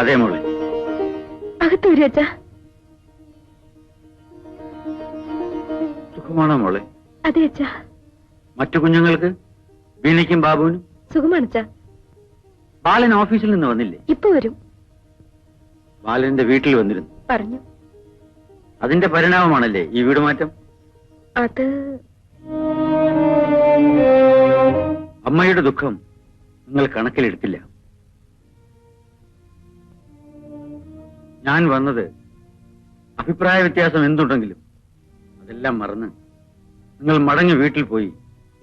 അതെ മോളെ. അകത്ത് വരൂ അച്ഛാ. സുഖമാണോ മോളെ? അതെ അച്ഛാ. മറ്റു കുഞ്ഞുങ്ങൾക്ക്, വീണയ്ക്കും ബാബുവിനും സുഖമാണ് അച്ഛാ. ബാലൻ ഓഫീസിൽ നിന്ന് വന്നില്ലേ? ഇപ്പൊ വരും. ബാലന്റെ വീട്ടിൽ വന്നിരുന്നു. പറഞ്ഞു. അതിന്റെ പരിണാമമാണല്ലേ ഈ വീട് മാറ്റം? അത് അമ്മയുടെ ദുഃഖം നിങ്ങൾ കണക്കിലെടുത്തില്ല. ഞാൻ വന്നത് അഭിപ്രായ വ്യത്യാസം എന്തുണ്ടെങ്കിലും അതെല്ലാം മറന്ന് നിങ്ങൾ മടങ്ങി വീട്ടിൽ പോയി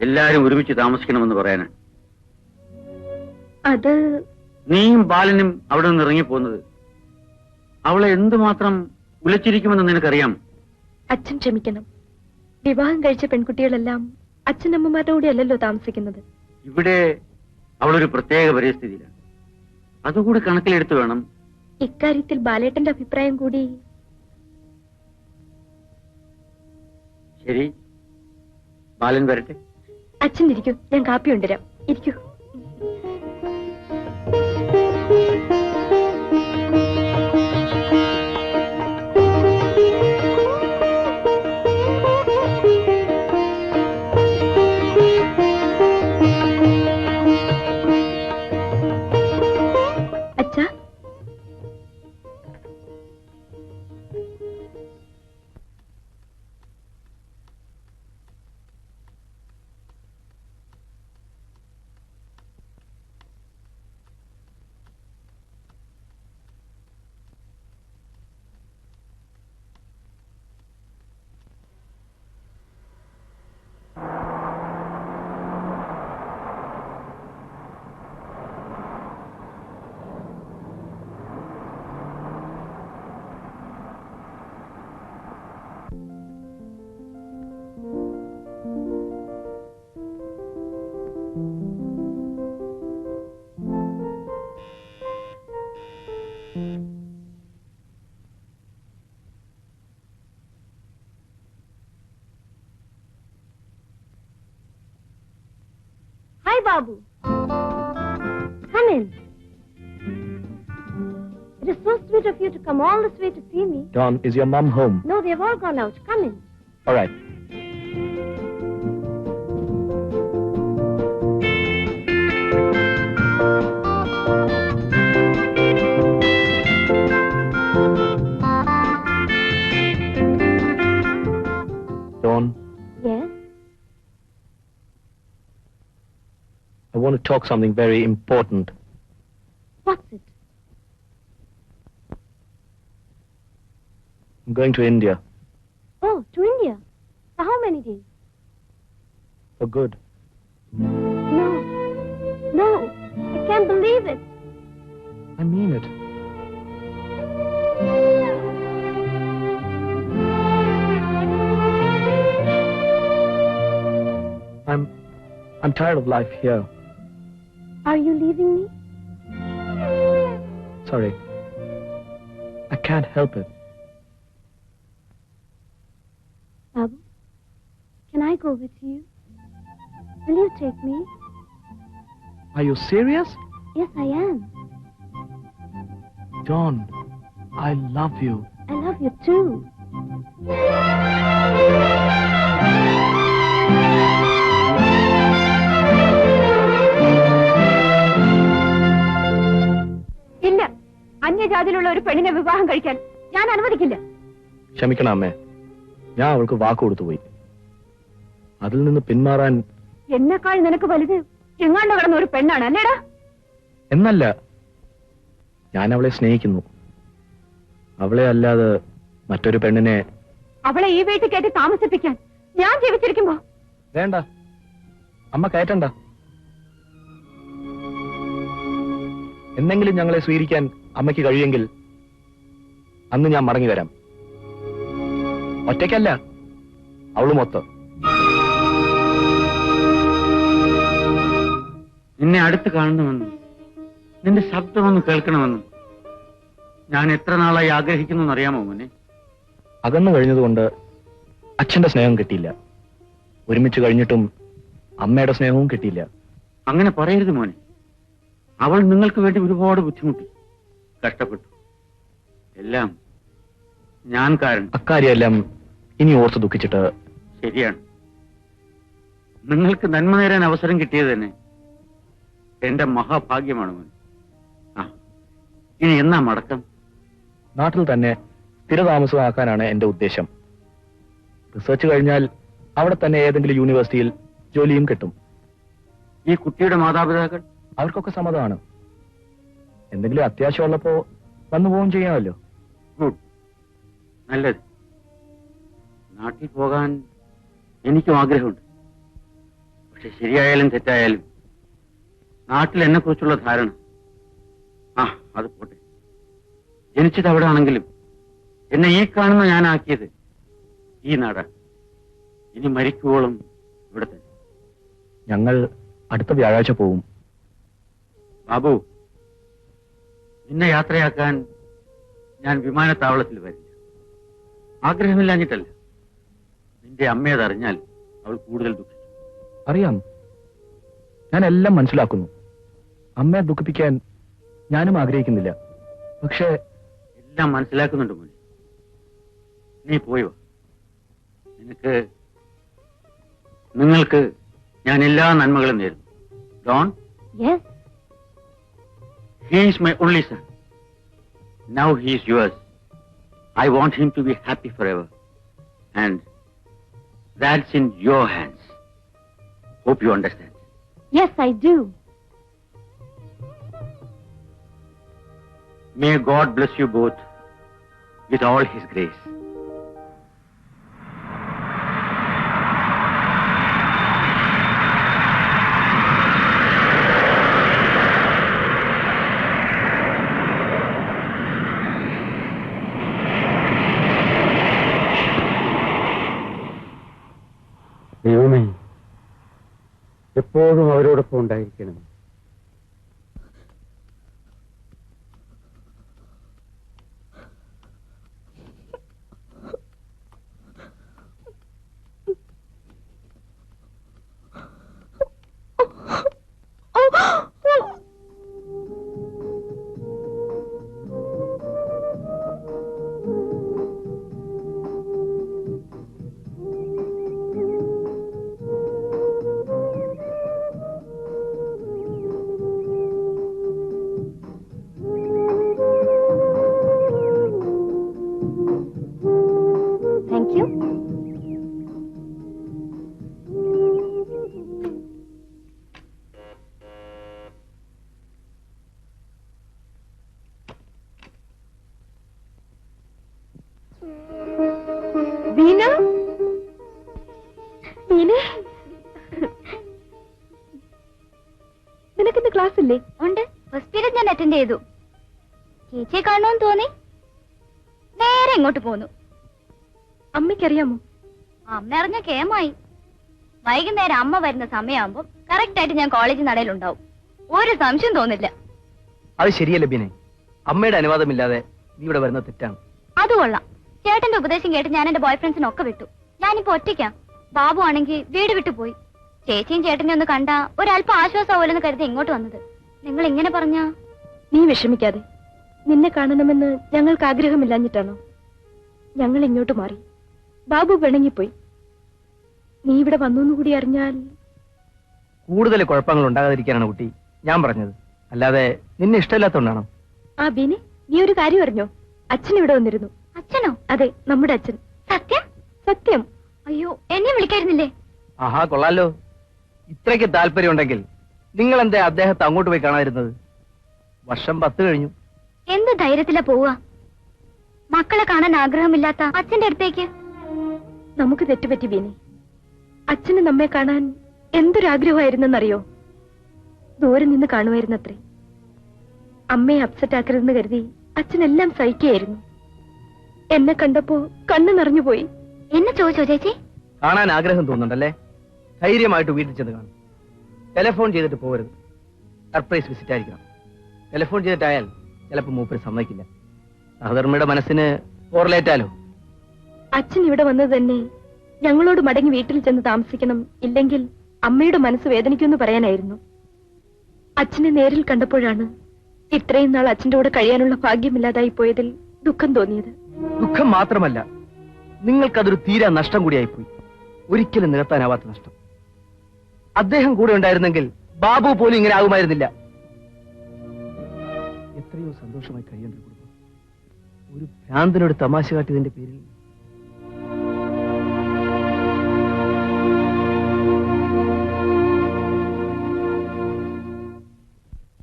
എല്ലാരും ഒരുമിച്ച് താമസിക്കണമെന്ന് പറയാനാണ്. അത് നീയും ബാലനും അവിടെ നിന്ന് ഇറങ്ങിപ്പോകുന്നത് അവളെ എന്തുമാത്രം ഉലച്ചിരിക്കുമെന്ന് നിനക്കറിയാം. അച്ഛൻ ക്ഷമിക്കണം. വിവാഹം കഴിച്ച പെൺകുട്ടികളെല്ലാം അച്ഛനമ്മമാരുടെ കൂടെ അല്ലല്ലോ താമസിക്കുന്നത്. ഇവിടെ അവളൊരു പ്രത്യേക പരിസ്ഥിതിയിലാണ്. അതുകൂടി കണക്കിലെടുത്ത് വേണം. ഇക്കാര്യത്തിൽ ബാലേട്ടന്റെ അഭിപ്രായം കൂടി. ശരി, ബാലൻ വരട്ടെ. അച്ഛൻ ഇരിക്കൂ, ഞാൻ കാപ്പി കൊണ്ടുവരാം. ഇരിക്കൂ. അച്ഛാ, Hi, Babu. Come in. It is so sweet of you to come all this way to see me. Dawn, is your mom home? No, they've all gone out. Come in. All right. Dawn, Yes? I want to talk something very important. What's it? I'm going to India Oh, to India. For how many days? for good. No. No. I can't believe it. I mean it. I'm tired of life here. Are you leaving me? Sorry. I can't help it. Babu, can I go with you? Will you take me? Are you serious? Yes, I am. Dawn, I love you. I love you too. ഇല്ല, അന്യജാതിയിലുള്ള ഒരു പെണ്ണിനെ വിവാഹം കഴിക്കാൻ ഞാൻ അനുവദിക്കില്ല. ക്ഷമിക്കണം അമ്മേ, ഞാൻ അവൾക്ക് വാക്ക് കൊടുത്തു പോയി. അതിൽ നിന്ന് പിന്മാറാൻ എന്നെക്കാൾ നിനക്ക് വലുത് എങ്ങാണ്ട് കിടന്ന ഒരു പെണ്ണാണ് അല്ലേടാ? എന്നല്ല, ഞാൻ അവളെ സ്നേഹിക്കുന്നു. അവളെ അല്ലാതെ മറ്റൊരു പെണ്ണിനെ. അവളെ ഈ വീട്ടിൽ കയറ്റി താമസിപ്പിക്കാൻ ഞാൻ ജീവിച്ചിരിക്കുമ്പോ വേണ്ട, അമ്മ കയറ്റണ്ട. എന്നെങ്കിലും ഞങ്ങളെ സ്വീകരിക്കാൻ അമ്മയ്ക്ക് കഴിയെങ്കിൽ അന്ന് ഞാൻ മടങ്ങി വരാം. ഒറ്റയ്ക്കല്ല, അവളുമൊത്ത്. നിന്നെ അടുത്ത് കാണണമെന്നും നിന്റെ ശബ്ദമൊന്ന് കേൾക്കണമെന്നും ഞാൻ എത്ര നാളായി ആഗ്രഹിക്കുന്നു അറിയാമോ മോനെ? അകന്നു കഴിഞ്ഞതുകൊണ്ട് അച്ഛന്റെ സ്നേഹം കിട്ടിയില്ല. ഒരുമിച്ച് കഴിഞ്ഞിട്ടും അമ്മയുടെ സ്നേഹവും കിട്ടിയില്ല. അങ്ങനെ പറയരുത് മോനെ. അവൾ നിങ്ങൾക്ക് വേണ്ടി ഒരുപാട് ബുദ്ധിമുട്ടി, കഷ്ടപ്പെട്ടു. എല്ലാം ഞാൻ കാരണം. അക്കാര്യമെല്ലാം ഇനി ഓർത്ത് ദുഃഖിച്ചിട്ട്. ശരിയാണ്, നിങ്ങൾക്ക് നന്മ നേരാൻ അവസരം കിട്ടിയത് തന്നെ എന്റെ മഹാഭാഗ്യമാണ് മോനെ. ആ, ഇനി എന്നാ മടക്കം? നാട്ടിൽ തന്നെ സ്ഥിരതാമസമാക്കാനാണ് എന്റെ ഉദ്ദേശം. റിസർച്ച് കഴിഞ്ഞാൽ അവിടെ തന്നെ ഏതെങ്കിലും യൂണിവേഴ്സിറ്റിയിൽ ജോലിയും കിട്ടും. ഈ കുട്ടിയുടെ മാതാപിതാക്കൾ? അവർക്കൊക്കെ സമ്മതമാണ്. എന്തെങ്കിലും അത്യാവശ്യമുള്ളപ്പോ വന്നു പോവുകയും ചെയ്യാമല്ലോ. ഗുഡ്, നല്ലത്. നാട്ടിൽ പോകാൻ എനിക്കും ആഗ്രഹമുണ്ട്. പക്ഷെ ശരിയായാലും തെറ്റായാലും നാട്ടിൽ എന്നെ കുറിച്ചുള്ള ധാരണ, അത് പോട്ടെ. ജനിച്ചത് അവിടെ ആണെങ്കിലും എന്നെ ഈ കാണുന്ന ഞാനാക്കിയത് ഈ നാടാണ്. ഇനി മരിക്കുവോളം ഇവിടെ തന്നെ. ഞങ്ങൾ അടുത്ത വ്യാഴാഴ്ച പോവും. ബാബു, നിന്നെ യാത്രയാക്കാൻ ഞാൻ വിമാനത്താവളത്തിൽ വരില്ല. ആഗ്രഹമില്ലാഞ്ഞിട്ടല്ല, നിന്റെ അമ്മയതറിഞ്ഞാൽ അവൾ കൂടുതൽ ദുഃഖിക്കും. അറിയാം, ഞാൻ എല്ലാം മനസ്സിലാക്കുന്നു. അമ്മയെ ദുഃഖിപ്പിക്കാൻ ഞാനും ആഗ്രഹിക്കുന്നില്ല. പക്ഷേ എല്ലാം മനസ്സിലാക്കുന്നുണ്ട് മോനെ. നീ പോയി വാ. നിങ്ങൾക്ക് ഞാൻ എല്ലാ നന്മകളും നേരുന്നു. Don, Yes? he is my only son. Now he is yours. I want him to be happy forever. And that's in your hands. Hope you understand. Yes, I do. May God bless you both with all his grace. ദൈവമേ, എപ്പോഴും അവരോടൊപ്പം ഉണ്ടായിരിക്കണം. നിനക്കിന്ന് ക്ലാസ് ഇല്ലേ? ഉണ്ട്. ഫസ്റ്റ് പീരീഡ് ഞാൻ അറ്റൻഡ് ചെയ്തു. ചേച്ചിയെ കാണണമെന്ന് തോന്നി, നേരെ ഇങ്ങോട്ട് പോന്നു. അമ്മയ്ക്കറിയാമോ? അമ്മ അറിഞ്ഞ കേമായി. വൈകുന്നേരം അമ്മ വരുന്ന സമയമാകുമ്പോൾ കറക്റ്റ് ആയിട്ട് ഞാൻ കോളേജ് നടയിലുണ്ടാവും. ഒരു സംശയം തോന്നില്ല. അത് ശരിയല്ല ബിനെ. അമ്മയുടെ അനുവാദമില്ലാതെ നീ ഇവിടെ വരുന്നത് തെറ്റാണ്. അത് കൊള്ളാം. ചേട്ടന്റെ ഉപദേശം കേട്ട് ഞാൻ എന്റെ ബോയ് ഫ്രണ്ട്സിനൊക്കെ വിട്ടു. ഞാനിപ്പോ ഒറ്റയ്ക്കാ. ബാബു ആണെങ്കിൽ വീട് വിട്ടു പോയി. ചേച്ചിയും ചേട്ടനെ ഒന്ന് കണ്ടാ ഒരല്പം ആശ്വാസമാവില്ലെന്ന് കരുതി ഇങ്ങോട്ട് വന്നത്. നിങ്ങൾ ഇങ്ങനെ പറഞ്ഞാ? നീ വിഷമിക്കാതെ. നിന്നെ കാണണമെന്ന് ഞങ്ങൾക്ക് ആഗ്രഹമില്ലാഞ്ഞിട്ടാണോ? ഞങ്ങൾ ഇങ്ങോട്ട് മാറി. ബാബു പിണങ്ങിപ്പോയി. നീ ഇവിടെ വന്നു കൂടി അറിഞ്ഞാൽ കൂടുതൽ കുഴപ്പങ്ങൾ ഉണ്ടാകാതിരിക്കാനാണ് കുട്ടി ഞാൻ പറഞ്ഞത്, അല്ലാതെ നിന്നെ ഇഷ്ടമില്ലാത്തതുകൊണ്ടാണോ? ആ ബീനെ, നീ ഒരു കാര്യം അറിഞ്ഞോ? അച്ഛൻ ഇവിടെ വന്നിരുന്നു. അച്ഛനോ? അതെ, നമ്മുടെ അച്ഛൻ. സത്യം? സത്യം. അയ്യോ, എന്നെ വിളിക്കായിരുന്നില്ലേ? ആഹാ, കൊള്ളാലോ. ഇത്രയ്ക്ക് താല്പര്യം ഉണ്ടെങ്കിൽ നിങ്ങൾ എന്താ അദ്ദേഹത്തെ അങ്ങോട്ട് പോയി കാണാതിരുന്നത്? വർഷം 10 കഴിഞ്ഞു. എന്ത് ധൈര്യത്തിലാ പോവാ? മക്കളെ കാണാൻ ആഗ്രഹമില്ലാത്ത അച്ഛന്റെ അടുത്തേക്ക്? നമുക്ക് തെറ്റുപറ്റി ബീനെ. അച്ഛന് നമ്മെ കാണാൻ എന്തൊരാഗ്രഹമായിരുന്നെന്നറിയോ? ദൂരെ നിന്ന് കാണുമായിരുന്നത്രേ. അമ്മയെ അപ്സെറ്റ് ആക്കരുതെന്ന് കരുതി അച്ഛനെല്ലാം സഹിക്കുകയായിരുന്നു. എന്നെ കണ്ടപ്പോ കണ്ണു നിറഞ്ഞുപോയി. എന്നെ ചോദിച്ചോ ചേച്ചി? കാണാൻ ആഗ്രഹം തോന്നുന്നുണ്ടല്ലേ? ധൈര്യമായിട്ട് വീട്ടിൽ ചെന്ന് കാണും. ടെലിഫോൺ ചെയ്തിട്ട് പോകരുത്. സർപ്രൈസ് വിസിറ്റ് ആയിരിക്കണം. ടെലിഫോൺ ചെയ്തിട്ടായാൽ ചിലപ്പോൾ മൂപ്പര് സമ്മതിക്കില്ല. സഹധർമ്മിയുടെ മനസ്സിന് ഓർലേറ്റാലോ. അച്ഛൻ ഇവിടെ വന്നത് തന്നെ ഞങ്ങളോട് മടങ്ങി വീട്ടിൽ ചെന്ന് താമസിക്കണം, ഇല്ലെങ്കിൽ അമ്മയുടെ മനസ്സ് വേദനിക്കുമെന്ന് പറയാനായിരുന്നു. അച്ഛനെ നേരിൽ കണ്ടപ്പോഴാണ് ഇത്രയും നാൾ അച്ഛന്റെ കൂടെ കഴിയാനുള്ള ഭാഗ്യമില്ലാതായി പോയതിൽ ദുഃഖം തോന്നിയത്. ദുഃഖം മാത്രമല്ല, നിങ്ങൾക്കതൊരു തീരാ നഷ്ടം കൂടിയായിപ്പോയി. ഒരിക്കലും നികത്താനാവാത്ത നഷ്ടം. അദ്ദേഹം കൂടെ ഉണ്ടായിരുന്നെങ്കിൽ ബാബു പോലും ഇങ്ങനെ ആകുമായിരുന്നില്ല. എത്രയോ സന്തോഷമായി കഴിയേണ്ട ഒരു കുടുംബം ഒരു ഭ്രാന്തനോട് തമാശ കാട്ടിയതിന്റെ പേരിൽ.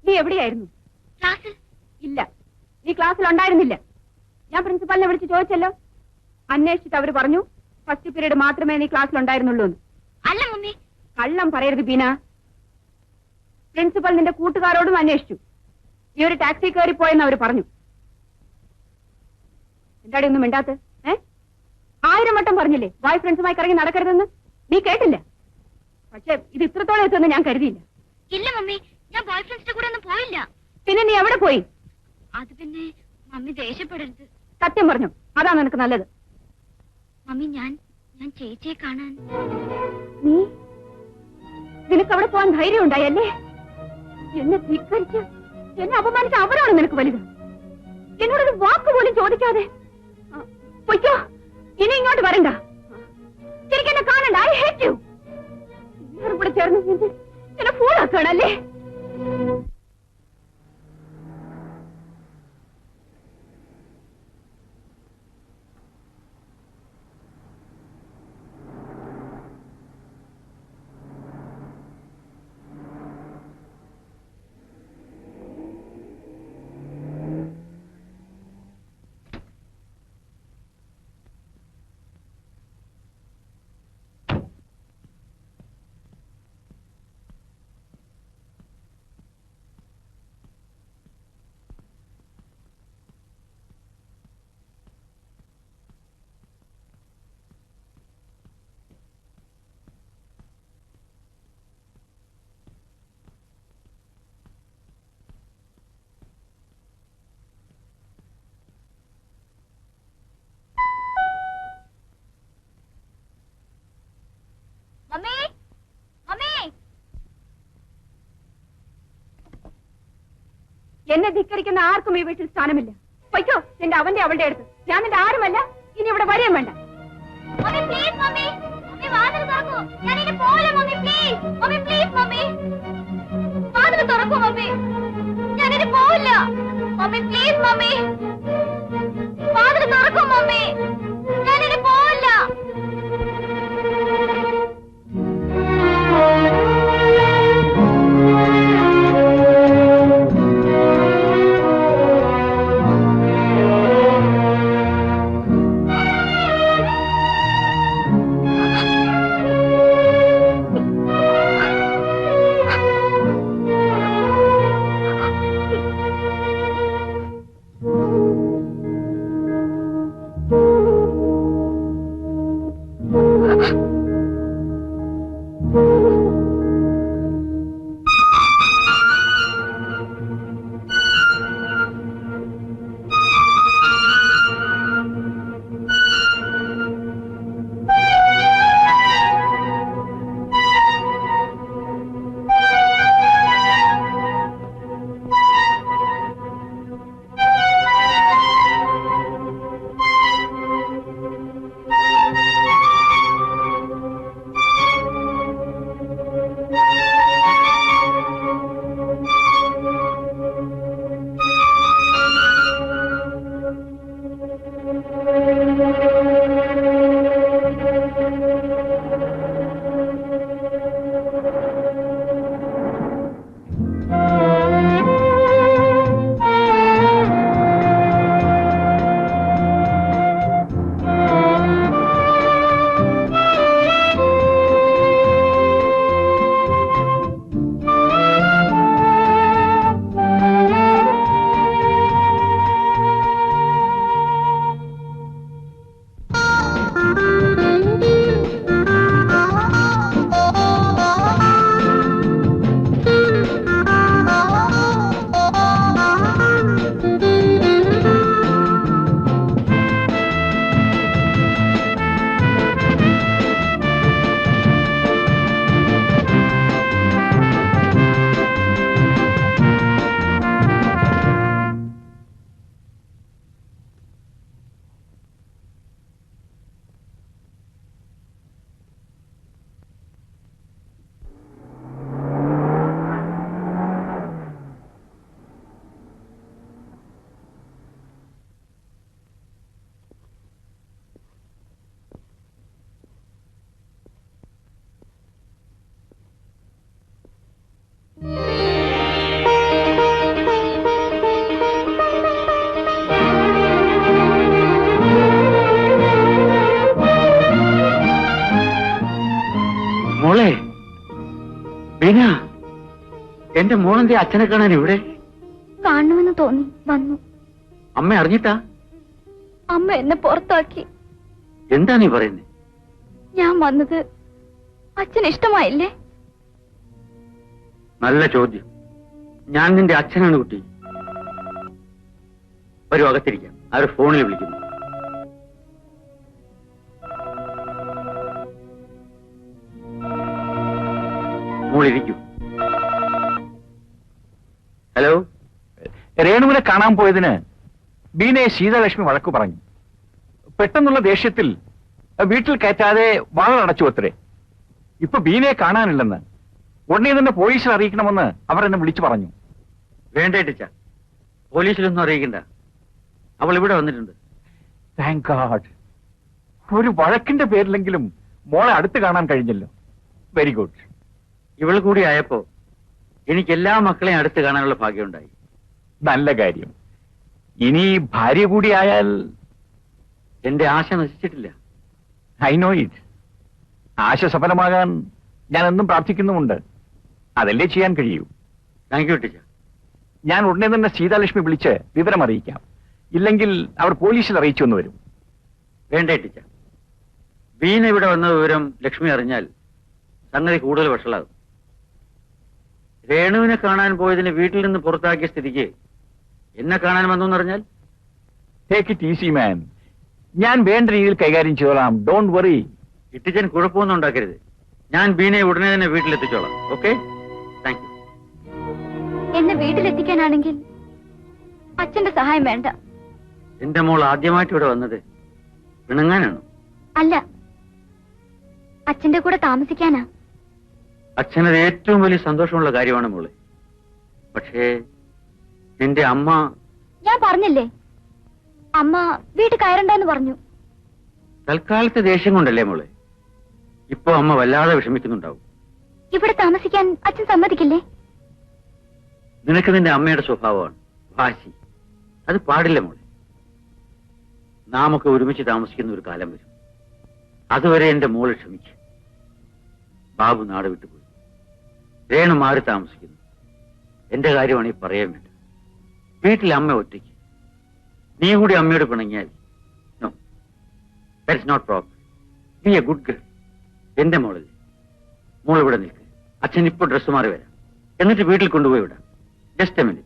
നീ എവിടെയായിരുന്നു? ക്ലാസ്സിൽ. ഇല്ല, നീ ക്ലാസ്സിൽ ഉണ്ടായിരുന്നില്ല. ഞാൻ പ്രിൻസിപ്പാലിനെ വിളിച്ച് ചോദിച്ചല്ലോ. അന്വേഷിച്ചിട്ട് അവര് പറഞ്ഞു ഫസ്റ്റ് പീരീഡ് മാത്രമേ നീ ക്ലാസ്സിൽ ഉണ്ടായിരുന്നുള്ളൂ. അല്ല മമ്മി. കള്ളം പറയരുത് ബീന. പ്രിൻസിപ്പൽ നിന്റെ കൂട്ടുകാരോടും അന്വേഷിച്ചു. ഈ ഒരു ടാക്സി കയറി പോയെന്ന് അവര് പറഞ്ഞു. എന്താടി ഒന്നും മിണ്ടാത്ത? 1000 വട്ടം പറഞ്ഞില്ലേ ബോയ് ഫ്രണ്ട്സുമായി കറങ്ങി നടക്കരുതെന്ന്? നീ കേട്ടില്ല. പക്ഷെ ഇത് ഇത്രത്തോളം എത്തുമെന്ന് ഞാൻ കരുതിയില്ല. ഇല്ല മമ്മി, ഞാൻ ബോയ് ഫ്രണ്ട്സിന്റെ കൂടെ ഒന്നും പോയില്ല. പിന്നെ നീ എവിടെ പോയി? അത് പിന്നെ മമ്മി ദേഷ്യപ്പെടരുത്. സത്യം പറഞ്ഞു, അതാ നിനക്ക് നല്ലത്. മമ്മി, ഞാൻ ചേച്ചിയെ കാണാൻ. നീ നിനക്ക് അവിടെ പോകാൻ ധൈര്യം ഉണ്ടായല്ലേ? എന്നെ ധിക്കരിച്ച് എന്നെ അപമാനിച്ച അവരാണ് നിനക്ക് വലുത്. എന്നോടൊരു വാക്ക് പോലും ചോദിക്കാതെ പൊയ്ക്കോ. ഇനി ഇങ്ങോട്ട് വരണ്ട. ശരിക്കും എന്നെ കാണണ്ട. I hate you. ഇവിടെ ചേർന്ന് എന്നെ ഫൂളാക്കണല്ലേ? Mummy, mummy. എന്നെ ധിക്കരിക്കുന്ന ആർക്കും ഈ വീട്ടിൽ സ്ഥാനമില്ല. പൊയ്ക്കോ നിന്റെ അവന്റെ അവളുടെ അടുത്ത്. ഞാൻ നിന്റെ ആരുമല്ല. ഇനി ഇവിടെ വരെയും വേണ്ട. Mummy please mummy. മമ്മി വാതിൽ തുറക്കൂ. ഞാൻ ഇനി പോവില്ല mummy please. Mummy please mummy. വാതിൽ തുറക്കൂ മമ്മി. ഞാൻ ഇനി പോവില്ല. Mummy please mummy. വാതിൽ തുറക്കൂ മമ്മി. ഞാൻ ഇനി പോവില്ല. മോളെ ബീന, എന്റെ മോളെന്റെ അച്ഛനെ കാണാൻ ഇവിടെ കാണണമെന്ന് തോന്നി വന്നു. അമ്മ അറിഞ്ഞിട്ടാ? അമ്മ എന്നെ പുറത്താക്കി. എന്താ നീ പറയുന്നേ? ഞാൻ വന്നത് അച്ഛന് ഇഷ്ടമായില്ലേ? നല്ല ചോദ്യം. ഞാൻ നിന്റെ അച്ഛനാണ് കുട്ടി. വരൂ, അകത്തിരിക്കാം. അവർ ഫോണിൽ വിളിക്കുന്നു. മോളിരിക്കൂ. ഹലോ. രേണുവിനെ കാണാൻ പോയതിന് ബീനയെ സീതാലക്ഷ്മി വഴക്കു പറഞ്ഞു. പെട്ടെന്നുള്ള ദേഷ്യത്തിൽ വീട്ടിൽ കയറ്റാതെ വാതിലടച്ചു അത്രേ. ഇപ്പൊ ബീനയെ കാണാനില്ലെന്ന് ഉടനെ തന്നെ പോലീസിൽ അറിയിക്കണമെന്ന് അവർ എന്നെ വിളിച്ചു പറഞ്ഞു. വേണ്ടേ ടീച്ച, പോലീസിലൊന്നും അറിയിക്കണ്ട. അവൾ ഇവിടെ വന്നിട്ടുണ്ട്. Thank God. ഒരു വഴക്കിന്റെ പേരിലെങ്കിലും മോളെ അടുത്ത് കാണാൻ കഴിഞ്ഞല്ലോ. Very good. ഇവൾ കൂടി ആയപ്പോ എനിക്ക് എല്ലാ മക്കളെയും അടുത്ത് കാണാനുള്ള ഭാഗ്യമുണ്ടായി. നല്ല കാര്യം. ഇനി ഭാര്യ കൂടി ആയാൽ? എന്റെ ആശ നശിച്ചിട്ടില്ല. I know it. ആശ സഫലമാകാൻ ഞാൻ എന്നും പ്രാർത്ഥിക്കുന്നുമുണ്ട്. അതല്ലേ ചെയ്യാൻ കഴിയൂ. Thank you teacher. ഞാൻ ഉടനെ തന്നെ സീതാലക്ഷ്മി വിളിച്ച് വിവരം അറിയിക്കാം. ഇല്ലെങ്കിൽ അവർ പോലീസിൽ അറിയിച്ചു എന്ന് വരും. വേണ്ടേ ടീച്ചർ, വീണ ഇവിടെ വന്ന വിവരം ലക്ഷ്മി അറിഞ്ഞാൽ സംഗതി കൂടുതൽ വഷളാകും. രേണുവിനെ കാണാൻ പോയതിന് വീട്ടിൽ നിന്ന് പുറത്താക്കിയ സ്ഥിതിക്ക് എന്നെ കാണാൻ വന്നു എന്നറിഞ്ഞാൽ? Take it easy man. ഞാൻ വേണ്ട രീതിയിൽ കൈകാര്യം ചെയ്തോളാം. Don't worry. ഇട്ടിച്ചൻ കുഴപ്പമൊന്നും ഉണ്ടാക്കരുത്. ഞാൻ ബീനയെ ഉടനെ തന്നെ വീട്ടിലെത്തിച്ചോളാം. Okay, thank U. എന്നെ വീട്ടിലെത്തിക്കാനാണെങ്കിൽ അച്ഛന്റെ സഹായം വേണ്ട. എന്റെ മോൾ ആദ്യമായിട്ട് ഇവിടെ വന്നത് പിണങ്ങാനാണോ? അല്ല, അച്ഛന്റെ കൂടെ താമസിക്കാനാ. അച്ഛനത് ഏറ്റവും വലിയ സന്തോഷമുള്ള കാര്യമാണ് മോളെ. പക്ഷേ നിന്റെ അമ്മ... ഞാൻ പറഞ്ഞില്ലേ, അമ്മ വീട്ടിൽ കയറണ്ടെന്ന് പറഞ്ഞു. തൽക്കാലത്തെ ദേഷ്യം കൊണ്ടല്ലേ മോളെ. ഇപ്പൊ അമ്മ വല്ലാതെ വിഷമിക്കുന്നുണ്ടാവും. ഇവിടെ താമസിക്കാൻ അച്ഛൻ സമ്മതിക്കില്ലേ? നിനക്ക് നിന്റെ അമ്മയുടെ സ്വഭാവമാണ് വാശി. അത് പാടില്ല മോളെ. നാം ഒക്കെ ഒരുമിച്ച് താമസിക്കുന്ന ഒരു കാലം വരും. അതുവരെ എന്റെ മോള് ക്ഷമിക്കും. ബാബു നാട് വിട്ടുപോയി. രേണു മാറി താമസിക്കുന്നു. എന്റെ കാര്യമാണ് ഈ പറയാൻ വേണ്ടത്. വീട്ടിൽ അമ്മ ഒറ്റയ്ക്ക്. നീ കൂടി അമ്മയോട് പിണങ്ങിയാൽ no, that is not problem. Be a good girl. എന്റെ മോളല്ലേ. മോൾ ഇവിടെ നിൽക്ക്. അച്ഛൻ ഇപ്പൊ ഡ്രസ്സ് മാറി വരാം. എന്നിട്ട് വീട്ടിൽ കൊണ്ടുപോയി വിടാം. Just A minute.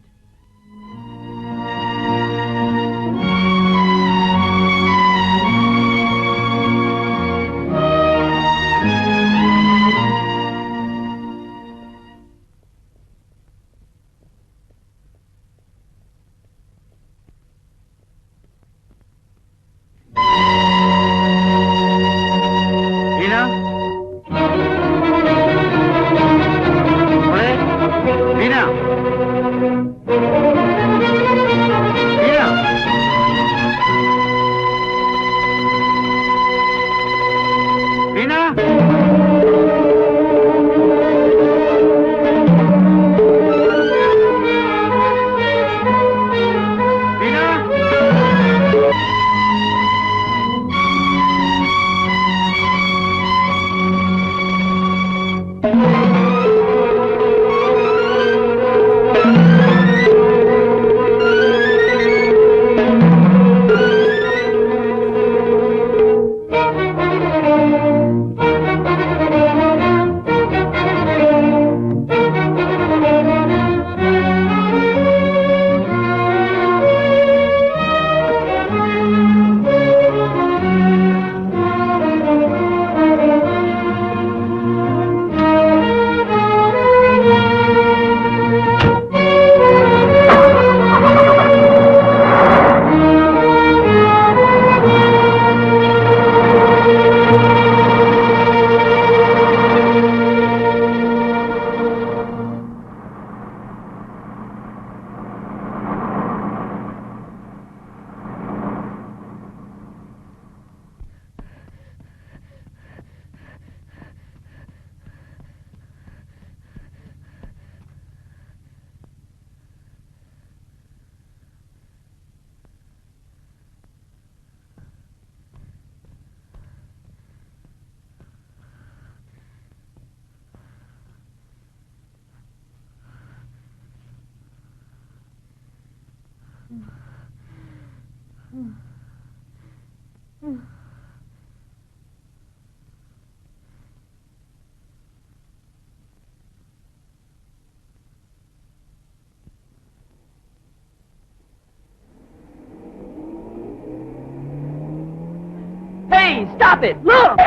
Hey, stop it! Look!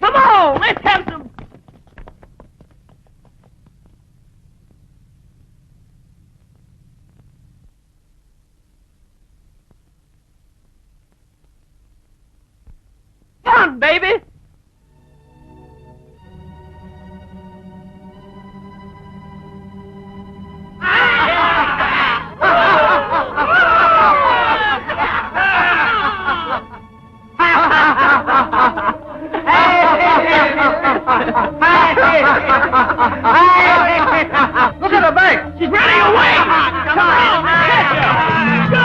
Come on, let's have some... fun, baby! Look at her back! She's running away! Come on! Catch her! Go!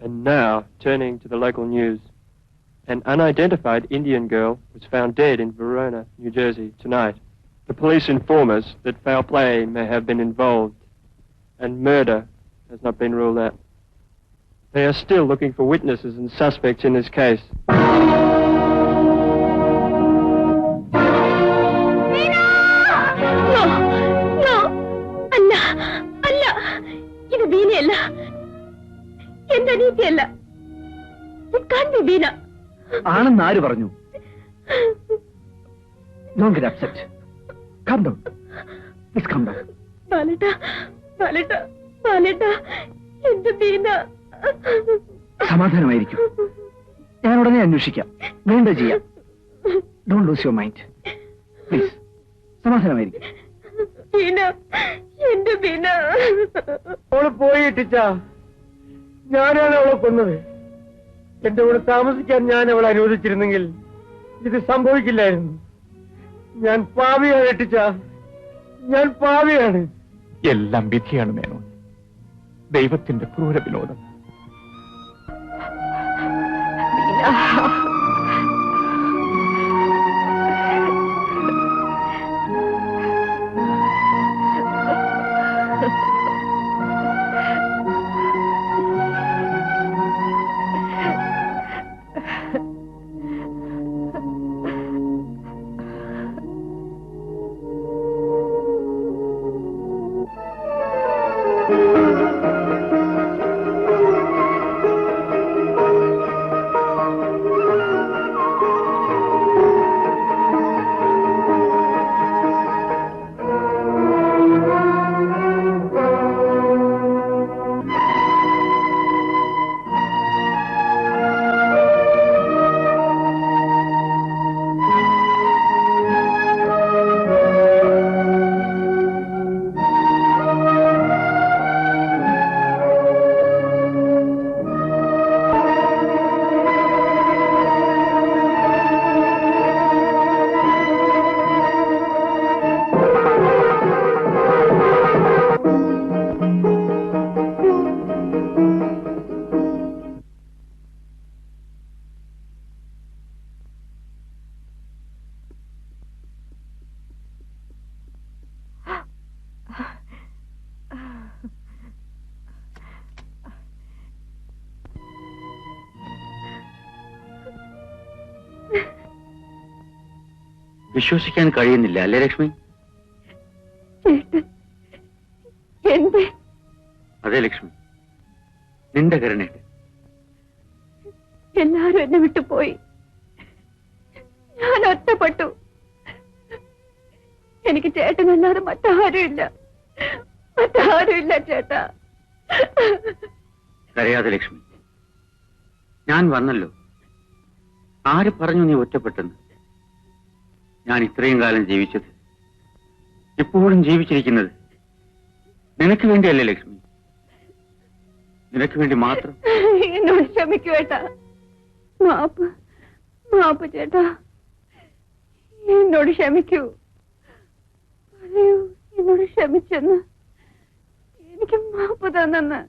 And now, turning to the local news. An unidentified Indian girl was found dead in Verona, New Jersey, tonight. The police inform us that foul play may have been involved, and murder has not been ruled out. They are still looking for witnesses and suspects in this case. എന്റെ അനിയത്തിയല്ല. It can't be Veena. ആണെന്ന് ആര് പറഞ്ഞു? Don't get upset. Calm down. Please calm down. എന്റെ ബീന. സമാധാനമായിരിക്കും. ഞാൻ ഉടനെ അന്വേഷിക്കാം. വേണ്ട ചെയ്യാം. Don't lose your mind. Please. സമാധാനമായിരിക്കും. Beena, എന്റെ ബീന. അവള് പോയിട്ടിച്ചാ. ഞാനാണ് അവളെ കൊന്നത്. എന്റെ കൂടെ താമസിക്കാൻ ഞാൻ അവളെ അനുവദിച്ചിരുന്നെങ്കിൽ ഇത് സംഭവിക്കില്ലായിരുന്നു. ഞാൻ പാവിയാണ് ഇട്ടിച്ച. ഞാൻ പാവിയാണ്. എല്ലാം വിധിയാണ് മേനോൻ. ദൈവത്തിന്റെ ക്രൂര വിനോദം. വിശ്വസിക്കാൻ കഴിയുന്നില്ല അല്ലേ ലക്ഷ്മി? അതെ ലക്ഷ്മി, നിന്റെ കരുണേട്ട്. എല്ലാരും എന്നെ വിട്ടുപോയി. ഞാൻ ഒറ്റപ്പെട്ടു. എനിക്ക് ചേട്ടനല്ലാതെ മറ്റാരുമില്ല. ചേട്ടാ. കരയാതെ ലക്ഷ്മി, ഞാൻ വന്നല്ലോ. ആര് പറഞ്ഞു നീ ഒറ്റപ്പെട്ടെന്ന്? ഞാൻ ഇത്രയും കാലം ജീവിച്ചത്, ഇപ്പോഴും ജീവിച്ചിരിക്കുന്നത് നിനക്ക് വേണ്ടിയല്ലേ ലക്ഷ്മി? നിനക്ക് വേണ്ടി മാത്രം. എന്നോട് ക്ഷമിക്കൂ ഏട്ടാ. മാപ്പ് ചേട്ടാ, എന്നോട് ക്ഷമിക്കൂ. പറയൂ, എന്നോട് ക്ഷമിച്ചെന്ന്, എനിക്ക് മാപ്പ് തന്നെന്ന്.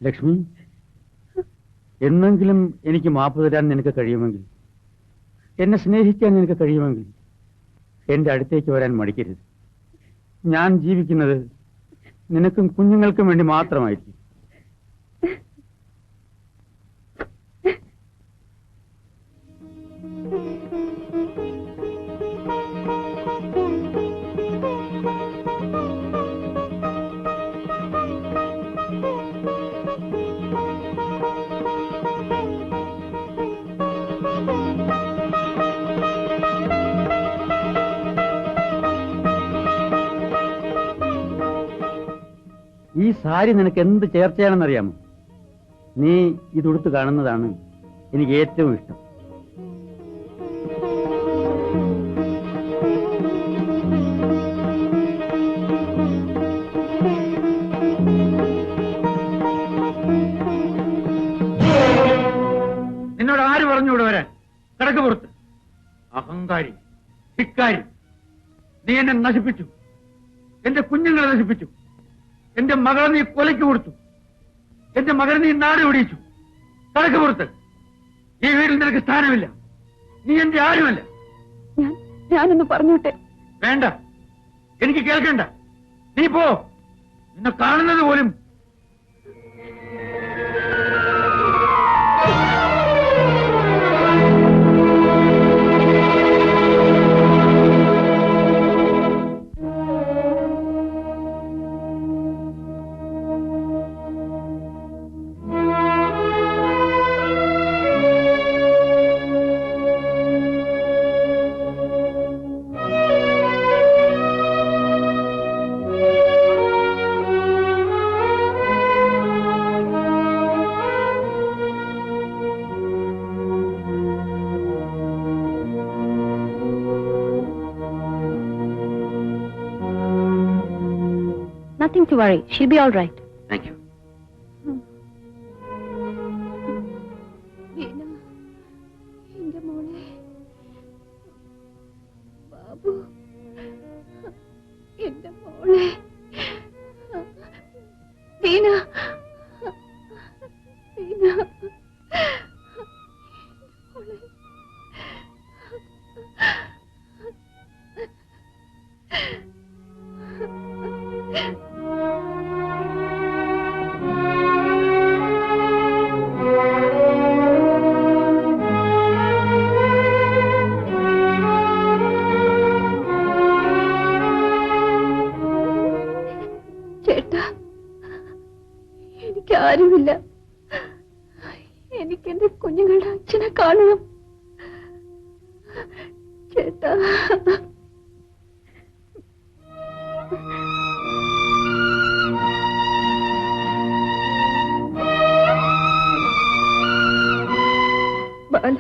ലക്ഷ്മി, എന്നെങ്കിലും എനിക്ക് മാപ്പ് തരാൻ നിനക്ക് കഴിയുമെങ്കിൽ, എന്നെ സ്നേഹിക്കാൻ നിനക്ക് കഴിയുമെങ്കിൽ എന്റെ അടുത്തേക്ക് വരാൻ മടിക്കരുത്. ഞാൻ ജീവിക്കുന്നത് നിനക്കും കുഞ്ഞുങ്ങൾക്കും വേണ്ടി മാത്രമായിരിക്കും. ഈ സാരി നിനക്ക് എന്ത് ചേർച്ചയാണെന്നറിയാമോ? നീ ഇതൊടുത്ത് കാണുന്നതാണ് എനിക്ക് ഏറ്റവും ഇഷ്ടം. നിന്നോട് ആര് പറഞ്ഞു ഇവിടെ വരാൻ? കിടക്ക് പുറത്ത്. അഹങ്കാരി, ധിക്കാരി, നീ എന്നെ നശിപ്പിച്ചു. എന്റെ കുഞ്ഞുങ്ങളെ നശിപ്പിച്ചു. എന്റെ മകളെ നീ കൊലയ്ക്ക് കൊടുത്തു. എന്റെ മകനെ നീ നാട് ഓടിച്ചു. കിടക്ക് പുറത്ത്. ഈ വീട്ടിൽ നിനക്ക് സ്ഥാനമില്ല. നീ എന്റെ ആരുമല്ല. ഞാനൊന്ന് പറഞ്ഞോട്ടെ. വേണ്ട, എനിക്ക് കേൾക്കണ്ട. നീ പോ. നിന്നെ കാണുന്നത് പോലും. Nothing to worry. She'll be all right. Thank you. വീണ, എന്റെ മോളെ, ബാബു, എന്റെ മോളെ, വീണ, വീണ, മോളെ. ചേട്ടാ, എനിക്കാരുമില്ല. എനിക്കെന്റെ കുഞ്ഞുങ്ങളുടെ അച്ഛനെ കാണണം. ചേട്ടാ, ബാല,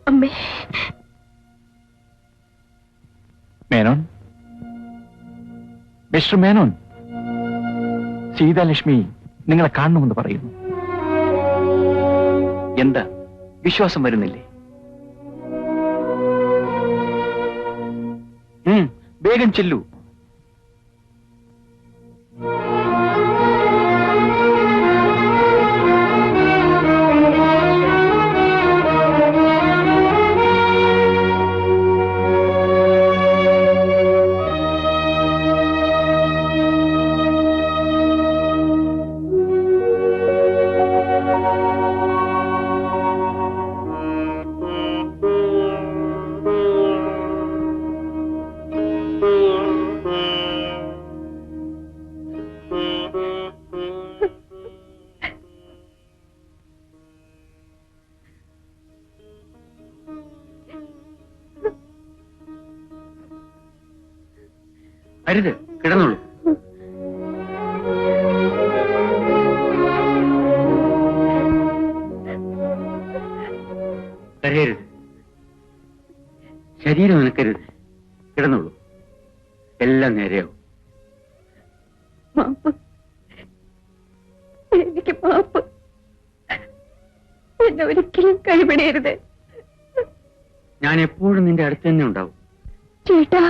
അമ്മേ. മേനോൻ, മിസ്റ്റർ മേനോൻ, സീതാലക്ഷ്മി നിങ്ങളെ കാണണമെന്ന് പറയുന്നു. എന്താ, വിശ്വാസം വരുന്നില്ലേ? വേഗം ചെല്ലൂ. അരുത്, കിടന്നോളൂ. കരയരുത്. ശരീരം നിനക്കരുത്. കിടന്നോളൂ. എല്ലാം നേരെയാവും. മാപ്പ്, എനിക്ക് മാപ്പ്. എന്നെ ഒരിക്കലും കൈവിടരുത്. ഞാൻ എപ്പോഴും നിന്റെ അടുത്ത് തന്നെ ഉണ്ടാവും. ചേട്ടാ,